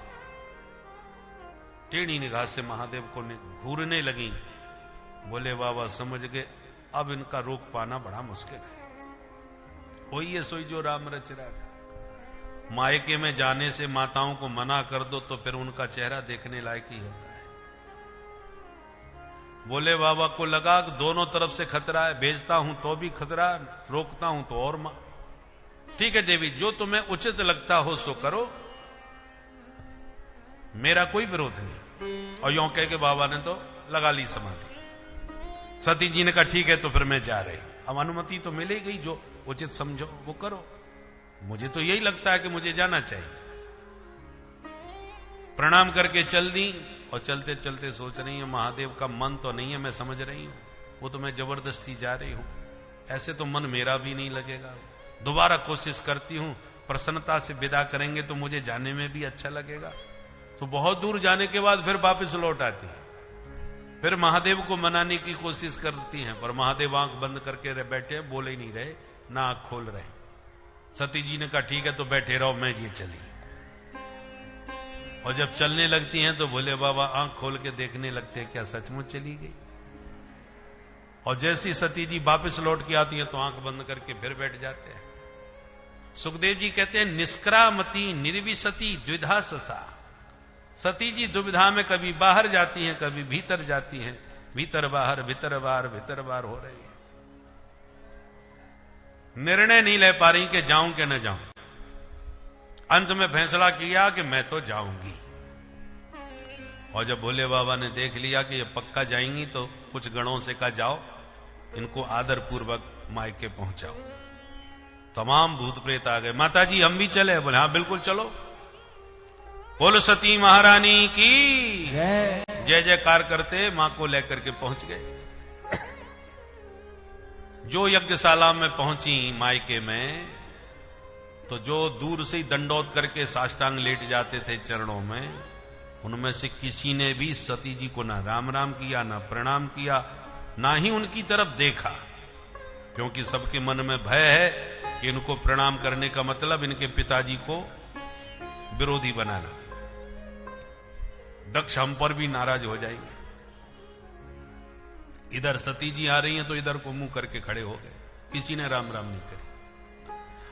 टेढ़ी निगाह से महादेव को घूरने लगी। बोले बाबा समझ गए अब इनका रोक पाना बड़ा मुश्किल है। वही है सोई जो राम रच रहा। मायके में जाने से माताओं को मना कर दो तो फिर उनका चेहरा देखने लायक ही होता है। बोले बाबा को लगा कि दोनों तरफ से खतरा है, भेजता हूं तो भी खतरा, रोकता हूं तो और ठीक है देवी, जो तुम्हें उचित लगता हो सो करो, मेरा कोई विरोध नहीं। और यों कह के बाबा ने तो लगा ली समाधि। सती जी ने कहा ठीक है, तो फिर मैं जा रही। अब अनुमति तो मिले गई, जो उचित समझो वो करो। मुझे तो यही लगता है कि मुझे जाना चाहिए। प्रणाम करके चल दी, और चलते चलते सोच रही है महादेव का मन तो नहीं है, मैं समझ रही हूं, वो तो मैं जबरदस्ती जा रही हूं, ऐसे तो मन मेरा भी नहीं लगेगा। दोबारा कोशिश करती हूं, प्रसन्नता से विदा करेंगे तो मुझे जाने में भी अच्छा लगेगा। तो बहुत दूर जाने के बाद फिर वापस लौट आती है, फिर महादेव को मनाने की कोशिश करती हैं, पर महादेव आंख बंद करके बैठे, बोले ही नहीं रहे, ना आंख खोल रहे। सती जी ने कहा ठीक है, तो बैठे रहो, मैं ये चली। और जब चलने लगती हैं तो भोले बाबा आंख खोल के देखने लगते हैं, क्या सचमुच चली गई? और जैसी सती जी वापस लौट के आती हैं तो आंख बंद करके फिर बैठ जाते हैं। सुखदेव जी कहते हैं निष्क्रामती निर्विसती द्विधा ससा। सती जी दुविधा में कभी बाहर जाती हैं, कभी भीतर जाती हैं, भीतर बाहर भीतर बाहर हो रही है। निर्णय नहीं ले पा रही कि जाऊं कि न जाऊं। अंत में फैसला किया कि मैं तो जाऊंगी। और जब भोले बाबा ने देख लिया कि ये पक्का जाएंगी, तो कुछ गणों से कहा जाओ इनको आदर पूर्वक मायके पहुंचाओ। तमाम भूत प्रेत आ गए, माता जी हम भी चले? बोले हाँ बिल्कुल चलो। बोलो सती महारानी की जय जयकार करते मां को लेकर के पहुंच गए। जो यज्ञशाला में पहुंची मायके में, तो जो दूर से ही दंडोत करके साष्टांग लेट जाते थे चरणों में, उनमें से किसी ने भी सती जी को ना राम राम किया, ना प्रणाम किया, ना ही उनकी तरफ देखा, क्योंकि सबके मन में भय है कि इनको प्रणाम करने का मतलब इनके पिताजी को विरोधी बनाना। दक्ष हम पर भी नाराज हो जाएंगे। इधर सती जी आ रही हैं तो इधर को मुंह करके खड़े हो गए, किसी ने राम राम नहीं करी।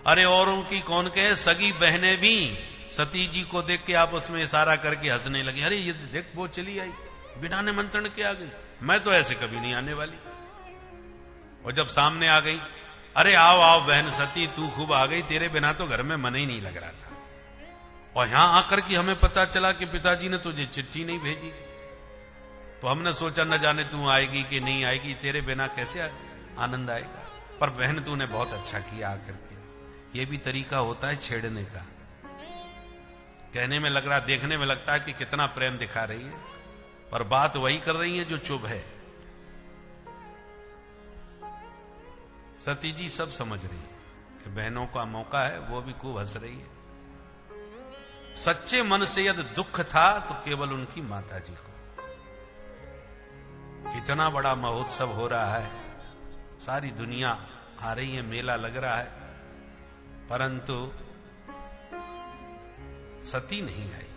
अरे औरों की कौन कहे, सगी बहनें भी सती जी को देख के आपस में इशारा करके हंसने लगी। अरे ये देख वो चली आई, बिना निमंत्रण के आ गई, मैं तो ऐसे कभी नहीं आने वाली। और जब सामने आ गई, अरे आओ आओ बहन सती, तू खूब आ गई, तेरे बिना तो घर में मन ही नहीं लग रहा था। और यहां आकर के हमें पता चला कि पिताजी ने तुझे चिट्ठी नहीं भेजी, तो हमने सोचा न जाने तू आएगी कि नहीं आएगी, तेरे बिना कैसे आनंद आएगा। पर बहन तूने बहुत अच्छा किया आकर के। ये भी तरीका होता है छेड़ने का। कहने में लग रहा, देखने में लगता है कि कितना प्रेम दिखा रही है, पर बात वही कर रही है जो चुभ है। सती जी सब समझ रही है कि बहनों का मौका है, वो भी खूब हंस रही है। सच्चे मन से यदि दुख था तो केवल उनकी माता जी को। कितना बड़ा महोत्सव हो रहा है, सारी दुनिया आ रही है, मेला लग रहा है, परंतु सती नहीं आई।